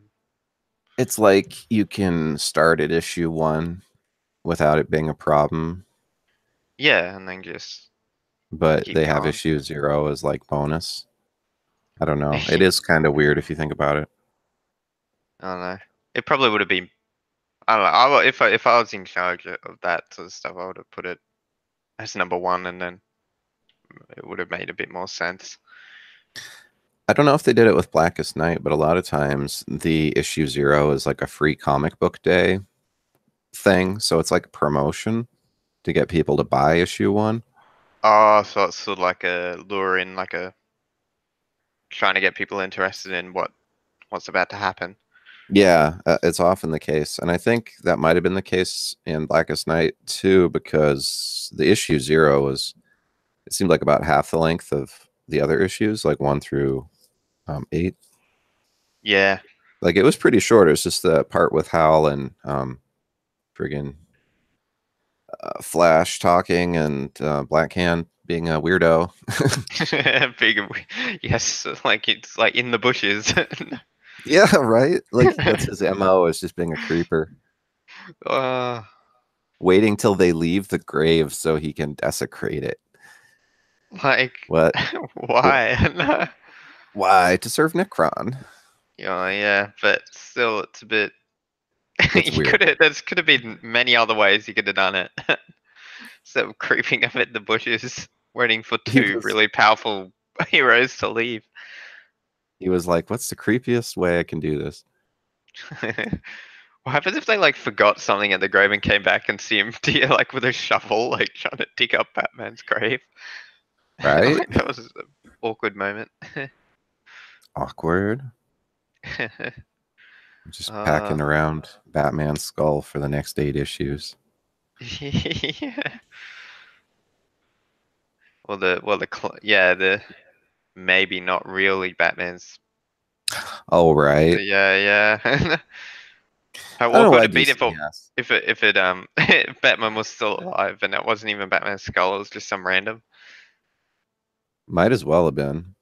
It's like you can start at issue 1 without it being a problem, Yeah, and then just but keep they have going. issue 0 as like bonus. I don't know. It is kind of weird if you think about it. I don't know. It probably would have been. I don't know. If I was in charge of that sort of stuff, I would have put it as number one, and then it would have made a bit more sense. I don't know if they did it with Blackest Night, but a lot of times the issue zero is like a free comic book day thing. So it's like a promotion to get people to buy issue one. Oh, so it's sort of like a lure in, like a trying to get people interested in what's about to happen. Yeah, it's often the case. And I think that might have been the case in Blackest Night too, because the issue zero was, it seemed like about half the length of the other issues, like one through eight. Yeah. Like it was pretty short. It was just the part with Hal and friggin' Flash talking and Black Hand being a weirdo. Big, yes, like it's like in the bushes. Yeah, right. Like that's his MO, is just being a creeper, uh, waiting till they leave the grave so he can desecrate it. like, What? What? why? Why? To serve Necron. Yeah, but still, it's a bit. It's You could weird. have. There's could have been many other ways you could have done it. Instead of creeping up in the bushes, waiting for He two was really powerful heroes to leave. he was like, "What's the creepiest way I can do this?" What happens if they like forgot something at the grave and came back and see him like with a shovel, like trying to dig up Batman's grave? Right? Like that was an awkward moment. Awkward. Just uh, packing around Batman's skull for the next 8 issues. yeah. Yeah, the maybe not really Batman's. Oh, right. Yeah, yeah. How I don't know awkward why it'd be DC has. if it if Batman was still alive and it wasn't even Batman's skull, it was just some random. Might as well have been.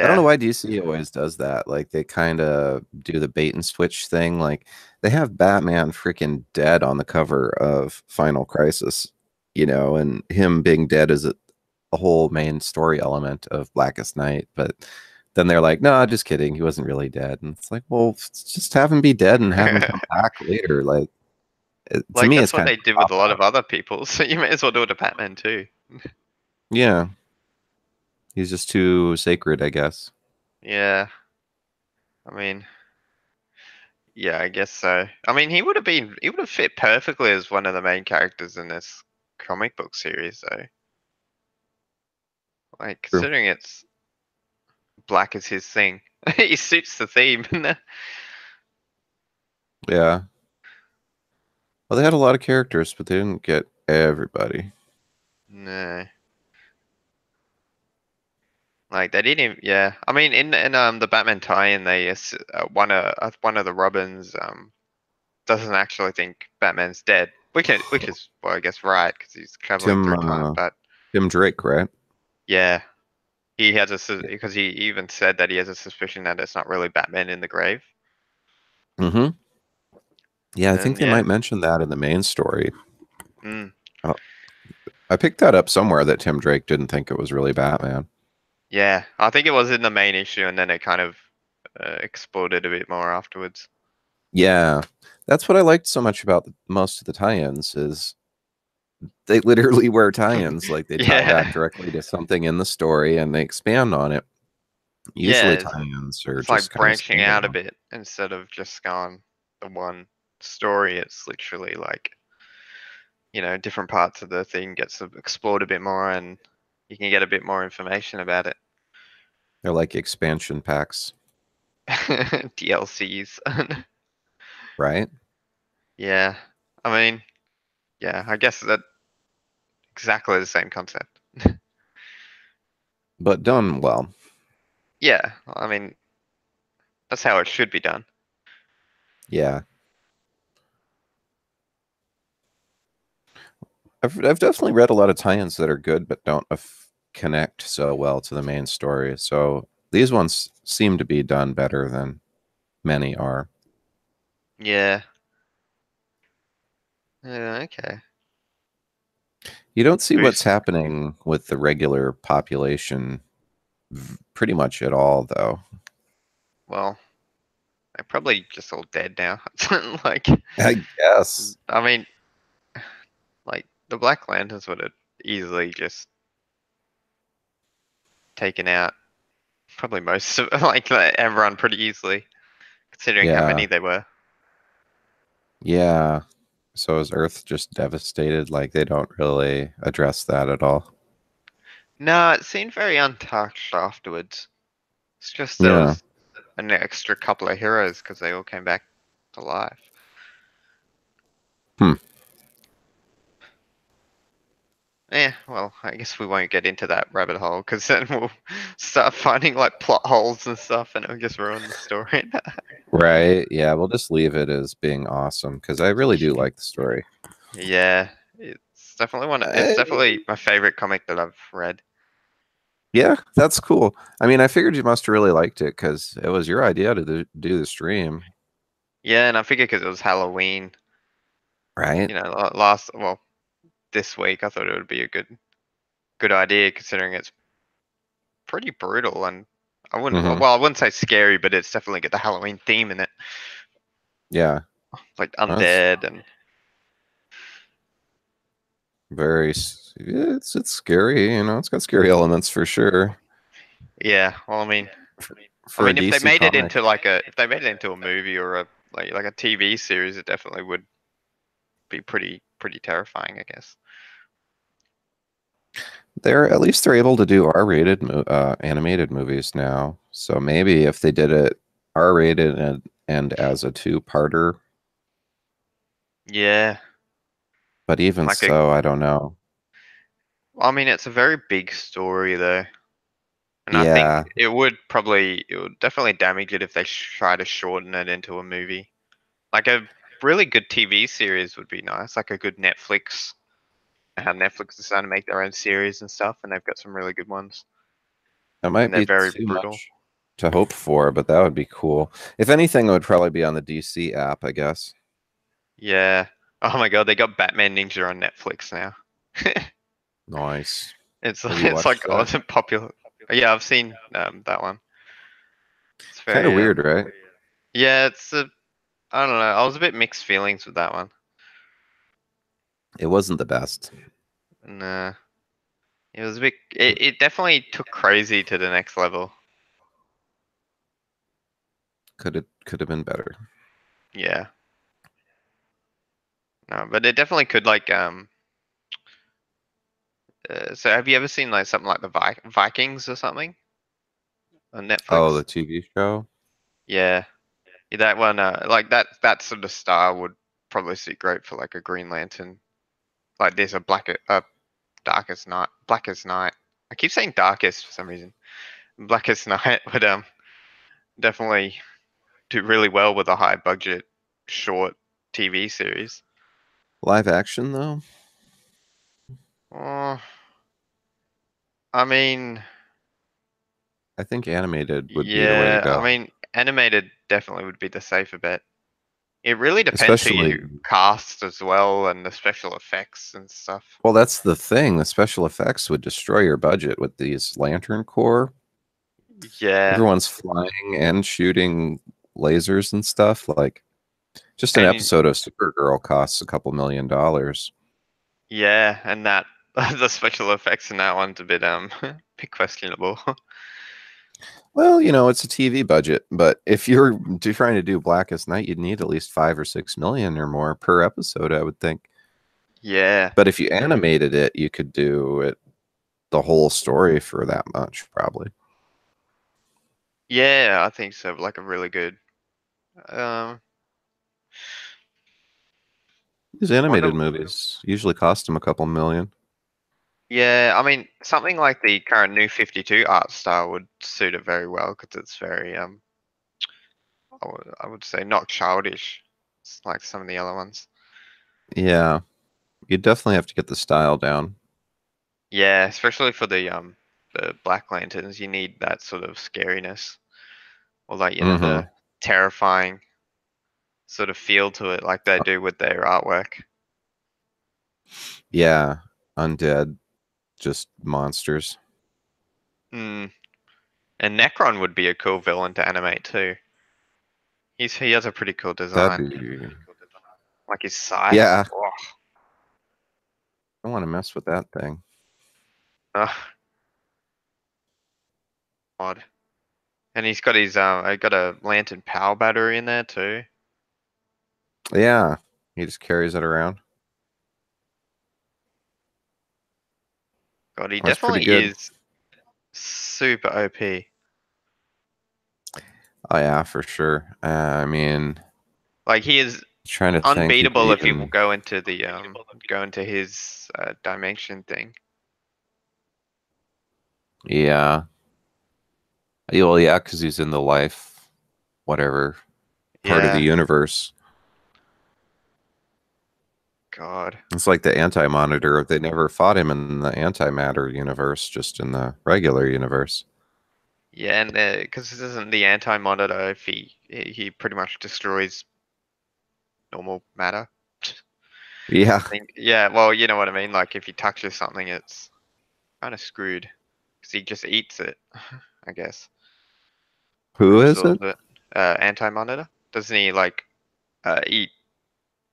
I don't know Yeah. why DC always does that. Like they kind of do the bait and switch thing. Like they have Batman freaking dead on the cover of Final Crisis, and him being dead is a whole main story element of Blackest Night. But then they're like, no, just kidding. He wasn't really dead. And it's like, well, just have him be dead and have him come back later. Like to Like me, that's it's what kind they of did a with cop a lot out. of other people, so you may as well do it to Batman too. Yeah, he's just too sacred, I guess. Yeah. I mean, yeah, I guess so. I mean, he would have fit perfectly as one of the main characters in this comic book series though. Like True. considering it's black is his thing. He suits the theme. Yeah. Well, they had a lot of characters, but they didn't get everybody. No. Like they didn't even, yeah. I mean in the Batman tie-in one of the Robins doesn't actually think Batman's dead. Which is well I guess right because he's traveling Tim through time, but Tim Drake, right? yeah. He has because he even said that he has a suspicion that it's not really Batman in the grave. Mm-hmm. Yeah, I think And they yeah, might mention that in the main story. mm, Uh, I picked that up somewhere that Tim Drake didn't think it was really Batman. yeah, I think it was in the main issue, and then it kind of exploded a bit more afterwards. Yeah, that's what I liked so much about most of the tie-ins is they literally wear tie-ins, like they tie back Yeah, directly to something in the story and they expand on it. yeah, Usually tie-ins are it's just like kind of branching out a standalone. bit instead of just going the one story. It's literally like different parts of the thing gets explored a bit more, and you can get a bit more information about it. They're like expansion packs, DLCs. right? Yeah, I mean, yeah, I guess that exactly the same concept. But done well. Yeah, I mean, that's how it should be done. Yeah. I've definitely read a lot of tie-ins that are good but don't connect so well to the main story. So these ones seem to be done better than many are. Yeah. Yeah, okay. You don't see what's Boost. happening with the regular population pretty much at all, though. Well, they're probably just all dead now. Like, I guess. I mean, like the Black Lanterns would have easily just taken out. probably most of like everyone pretty easily, considering how Yeah. many they were. Yeah. So is Earth just devastated? Like they don't really address that at all. No, it seemed very untouched afterwards. It's just there Yeah. was an extra couple of heroes because they all came back to life. Hmm. Yeah, well, I guess we won't get into that rabbit hole because then we'll start finding like plot holes and stuff, and it'll just ruin the story. Right. Yeah. We'll just leave it as being awesome because I really do like the story. Yeah, it's definitely one. It's I, definitely my favorite comic that I've read. yeah, that's cool. I mean, I figured you must have really liked it because it was your idea to do the stream, Yeah, and I figured because it was Halloween, right? last this week, I thought it would be a good idea considering it's pretty brutal and Hmm. I wouldn't say scary, but it's definitely got the Halloween theme in it, Yeah. like That's undead and it's scary, it's got scary elements for sure. yeah. Well, For, I for a mean, if they DC made it comic. into if they made it into a movie or a like a TV series, it definitely would be pretty terrifying, I guess. They're able to do R-rated animated movies now. So maybe if they did it R-rated and as a two-parter, Yeah, but and even like a, so, I don't know. I mean, it's a very big story though, and I think Yeah, it would definitely damage it if they try to shorten it into a movie. Like a really good TV series would be nice, like a good Netflix. How Netflix is starting to make their own series and stuff, and they've got some really good ones, that might and they're be very too brutal. much to hope for, but that would be cool. If anything, it would probably be on the DC app, I guess. Yeah. Oh my God, they got Batman Ninja on Netflix now. Nice. Have you It's like watched oh, that? it's a popular. Yeah, I've seen that one. It's Kind of very weird, right? yeah, it's a I don't know. I was a bit mixed feelings with that one. It wasn't the best. Nah, it was a bit. It definitely took crazy to the next level. Could have been better. Yeah. No, but it definitely could so have you ever seen like something like the Vikings or something on Oh, the Netflix? TV show? Yeah. Yeah, that one, like that sort of style would probably suit great for like a Green Lantern. Like there's a Blackest Night. I keep saying darkest for some reason. Blackest Night would definitely do really well with a high budget short TV series. Live action though? Oh, I mean, I think animated would be the way to yeah, I go. mean animated definitely would be the safer bet. It really depends who Especially, you cast as well and the special effects and stuff. well, that's the thing. The special effects would destroy your budget with these lantern core. Yeah, Everyone's flying and shooting lasers and stuff. Like, just an and episode of Supergirl costs a couple $1 million. yeah, and that the special effects in that one's a bit bit questionable. Well, it's a TV budget, but if you're trying to do Blackest Night, you'd need at least 5 or 6 million or more per episode, I would think. Yeah, But if you animated it, you could do it the whole story for that much, probably. yeah, I think so. Like a really good. Um, These wonder. animated movies usually cost them a couple million. Yeah, I mean something like the current New 52 art style would suit it very well because it's very I would say not childish. It's like some of the other ones. Yeah, you definitely have to get the style down. Yeah, especially for the Black Lanterns, you need that sort of scariness or like Hmm. the terrifying sort of feel to it, like they do with their artwork. Yeah, undead, just monsters. Mm. And Necron would be a cool villain to animate too. He has a pretty cool That'd design, be, like his scythe. yeah, Oh, I don't want to mess with that thing. ugh, odd. And he's got his I got a lantern power battery in there too. Yeah, he just carries it around. God, he That's pretty definitely good. is super OP. Oh yeah, for sure. I mean, Like he is trying to think you could unbeatable if you will even. go into his dimension thing. Yeah. Yeah, well, yeah, because he's in the life, whatever part of the Yeah, universe. God. It's like the anti-monitor. They never fought him in the antimatter universe, just in the regular universe. Yeah, and because this isn't the anti-monitor, if he pretty much destroys normal matter. Yeah. I think yeah, well, you know what I mean. Like if he touches something, it's kind of screwed because he just eats it, I guess, or Who is it? absorbs it. Anti-monitor, doesn't he like eat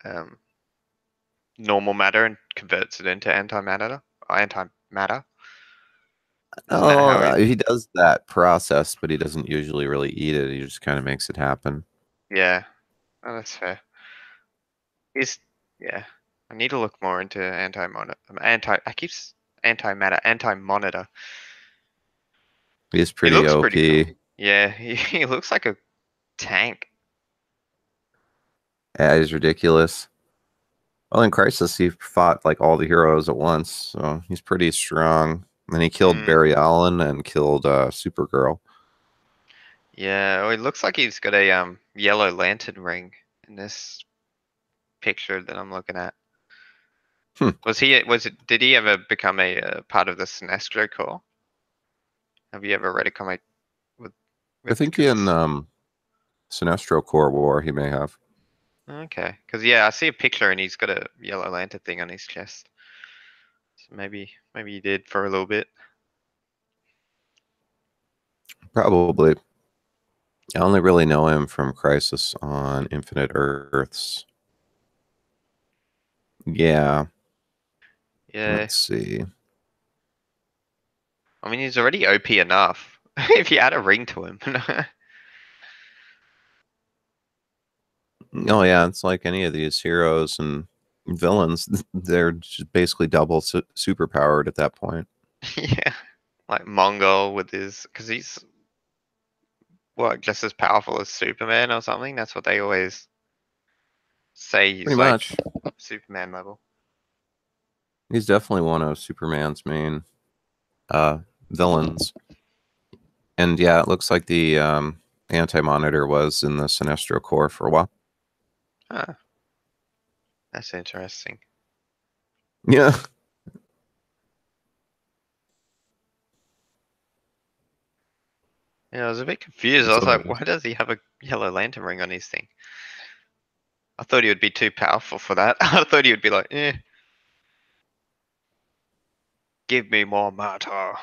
um normal matter and converts it into antimatter? Antimatter. Isn't that Oh, how he? he does that process, but he doesn't usually really eat it. He just kind of makes it happen. Yeah, oh, that's fair. He's yeah. I need to look more into anti-monitor. I keep antimatter, anti-monitor. He's He pretty looks pretty cool. OP. Yeah, he looks like a tank. Yeah, he's ridiculous. Well, in Crisis, he fought like all the heroes at once, so he's pretty strong. And he killed Mm, Barry Allen and killed Supergirl. yeah, well, it looks like he's got a yellow lantern ring in this picture that I'm looking at. Hmm. Did he ever become a part of the Sinestro Corps? Have you ever read a comic with I with think in because Sinestro Corps War, he may have. okay, because yeah, I see a picture and he's got a yellow lantern thing on his chest. So maybe he did for a little bit. Probably. I only really know him from Crisis on Infinite Earths. Yeah, Yeah, let's see. I mean he's already OP enough. If you add a ring to him. Oh yeah, it's like any of these heroes and villains. They're just basically double super powered at that point. Yeah, like Mongol with his, because he's what just as powerful as Superman or something. That's what they always say. Pretty He's like much. Superman level. He's definitely one of Superman's main uh, villains. And yeah, it looks like the Anti-Monitor was in the Sinestro Corps for a while. Ah, that's interesting. Yeah. Yeah, I was a bit confused. I That's was what it like, why was. does he have a yellow lantern ring on his thing? I thought he would be too powerful for that. I thought he would be like, give me more matter.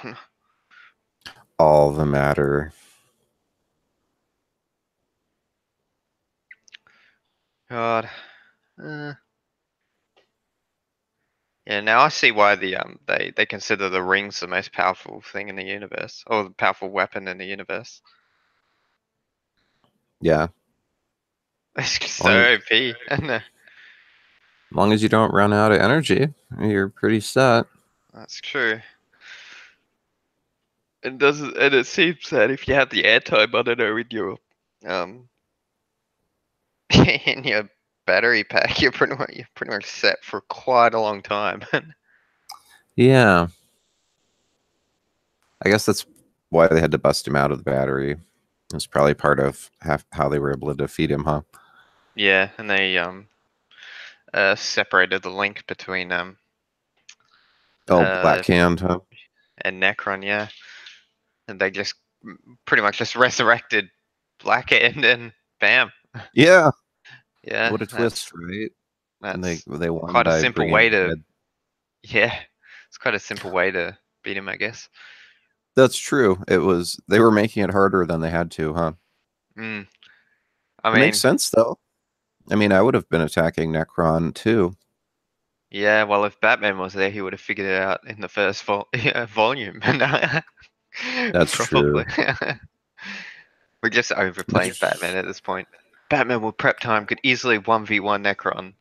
All the matter. God. Uh, yeah, now I see why they consider the rings the most powerful thing in the universe, or the powerful weapon in the universe. Yeah. It's just Long, so OP. And long as you don't run out of energy, you're pretty set. that's true. And it seems that if you have the anti-monitor in your um in your battery pack, you're pretty much set for quite a long time. Yeah. I guess that's why they had to bust him out of the battery. It's probably part of how they were able to defeat him, huh? Yeah, and they separated the link between Oh, uh Black Hand, huh? and Necron, yeah. And they just pretty much just resurrected Black End and bam. Yeah. Yeah, What a twist, right? And that's they won quite a by simple bringing way the to dead. yeah. It's quite a simple way to beat him, I guess. That's true. It was they were making it harder than they had to, huh? Mm, I It makes mean, sense though. I mean, I would have been attacking Necron too. yeah, well, if Batman was there, he would have figured it out in the first yeah, volume. That's Probably. true. We're just overplaying Batman at this point. Batman with prep time could easily 1v1 Necron.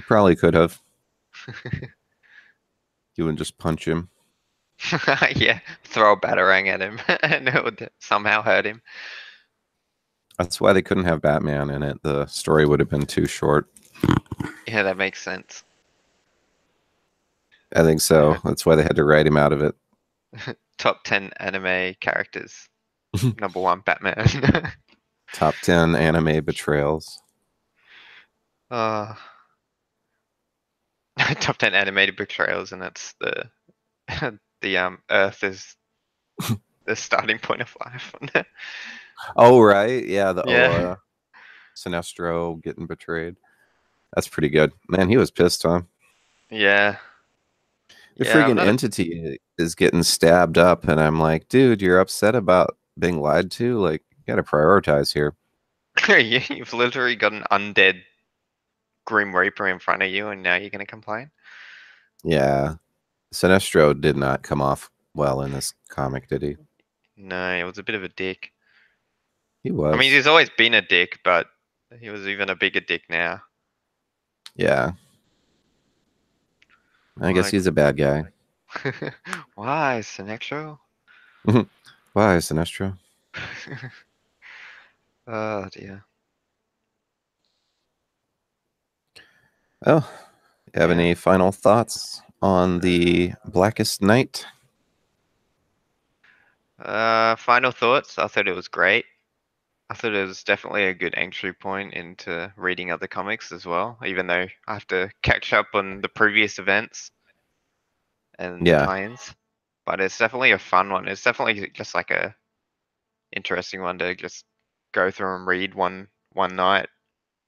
Probably could have. You would just punch him. Yeah, throw a batarang at him and it would somehow hurt him. That's why they couldn't have Batman in it. The story would have been too short. Yeah, that makes sense. I think so. That's why they had to write him out of it. Top 10 anime characters. Number 1, Batman. Top 10 anime betrayals. uh, Top 10 animated betrayals, and it's the the Earth is the starting point of life. Oh, right. Yeah, the Yeah. Oa Sinestro getting betrayed. That's pretty good. Man, he was pissed, huh? Yeah. The Yeah, I'm freaking not a entity is getting stabbed up, and I'm like, dude, you're upset about being lied to? Like, you gotta prioritize here. you've literally got an undead Grim Reaper in front of you, and now you're gonna complain? Yeah. Sinestro did not come off well in this comic, did he? No, it was a bit of a dick. He I mean, was. he's always been a dick, but he was even a bigger dick now. Yeah. I guess Like, he's a bad guy. why, Sinestro? Why, Sinestro? Oh dear. Oh, you have Yeah. any final thoughts on the Blackest Night? Final thoughts. I thought it was great. I thought it was definitely a good entry point into reading other comics as well, even though I have to catch up on the previous events and the Yeah. tie-ins. But it's definitely a fun one. It's definitely just like a interesting one to just go through and read one night.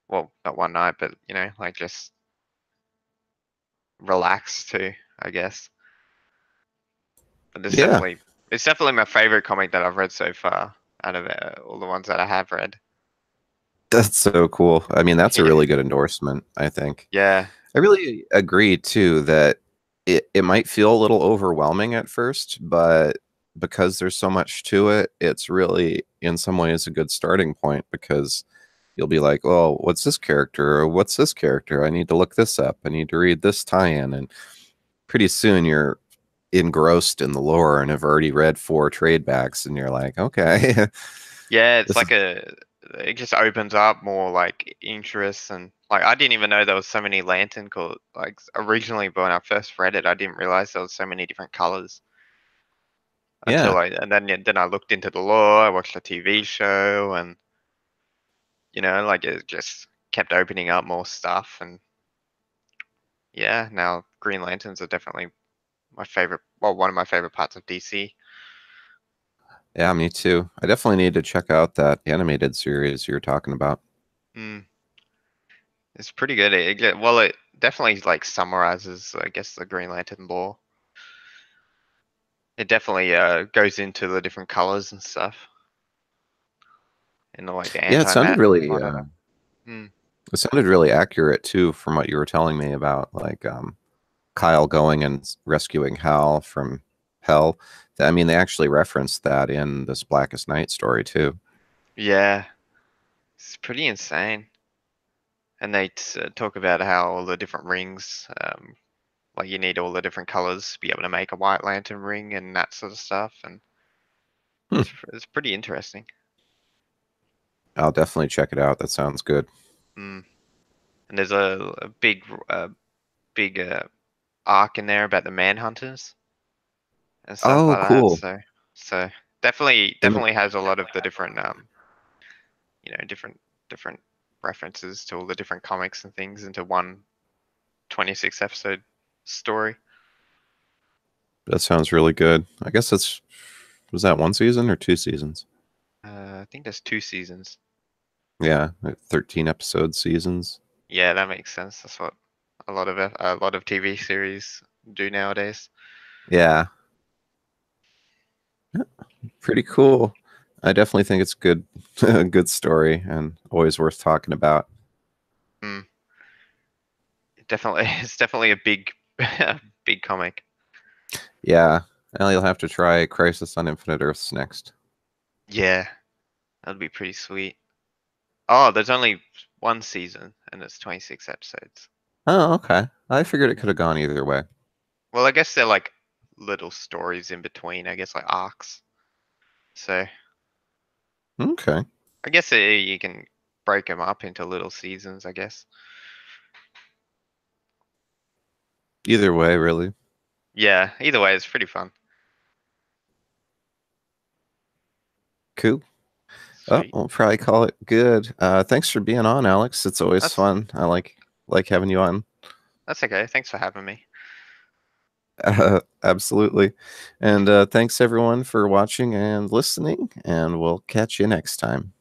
Well, not one night, but like just relax too, I guess. But Yeah. it's definitely my favorite comic that I've read so far out of all the ones that I have read. That's so cool. I mean, that's a Yeah. really good endorsement, I think. Yeah. I really agree too that it might feel a little overwhelming at first, but because there's so much to it, it's really in some ways a good starting point because you'll be like, oh, what's this character? Or what's this character? I need to look this up. I need to read this tie-in. And pretty soon you're engrossed in the lore and have already read 4 trade backs and you're like, okay. Yeah, it's This is like it just opens up more like interests, and like I didn't even know there was so many lantern colors. Like originally when I first read it, I didn't realize there was so many different colors yeah. and then I looked into the lore, I watched the TV show, and like it just kept opening up more stuff, and yeah, now Green Lanterns are definitely my favorite, well, one of my favorite parts of DC. Yeah, me too. I definitely need to check out that animated series you're talking about. Mm, it's pretty good. Well, it definitely like summarizes, I guess, the Green Lantern lore. It definitely goes into the different colors and stuff, and the like the Yeah, anti-matter and whatnot. Mm. it sounded really accurate too from what you were telling me about like Kyle going and rescuing Hal from hell. I mean, they actually referenced that in this Blackest Night story too. Yeah, it's pretty insane. And they talk about how all the different rings, like you need all the different colors to be able to make a White Lantern ring and that sort of stuff, and Hmm. it's pretty interesting. I'll definitely check it out. That sounds good. Mm. And there's a big arc in there about the Manhunters and stuff Oh, like that. cool. So definitely They men- definitely has a lot of the different different references to all the different comics and things into one 26 episode story. that sounds really good. I guess that's was that 1 season or 2 seasons? I think there's 2 seasons. Yeah, like 13 episode seasons. Yeah, that makes sense. That's what a lot of TV series do nowadays. Yeah, pretty cool. I definitely think it's good, a good story and always worth talking about. Mm, definitely, it's definitely a big, big comic. Yeah, well, you'll have to try Crisis on Infinite Earths next. Yeah, That'd be pretty sweet. Oh, there's only one season and it's 26 episodes. Oh, okay. I figured it Yeah. could have gone either way. Well, I guess they're like little stories in between, I guess like arcs. So Okay. I guess you can break them up into little seasons, I guess. Either way, really. Yeah, either way, it's pretty fun. Cool. Oh, Sweet. we'll probably call it good. Thanks for being on, Alex. It's always That's fun. I like having you on. that's okay. Thanks for having me. Absolutely. And thanks everyone for watching and listening, and we'll catch you next time.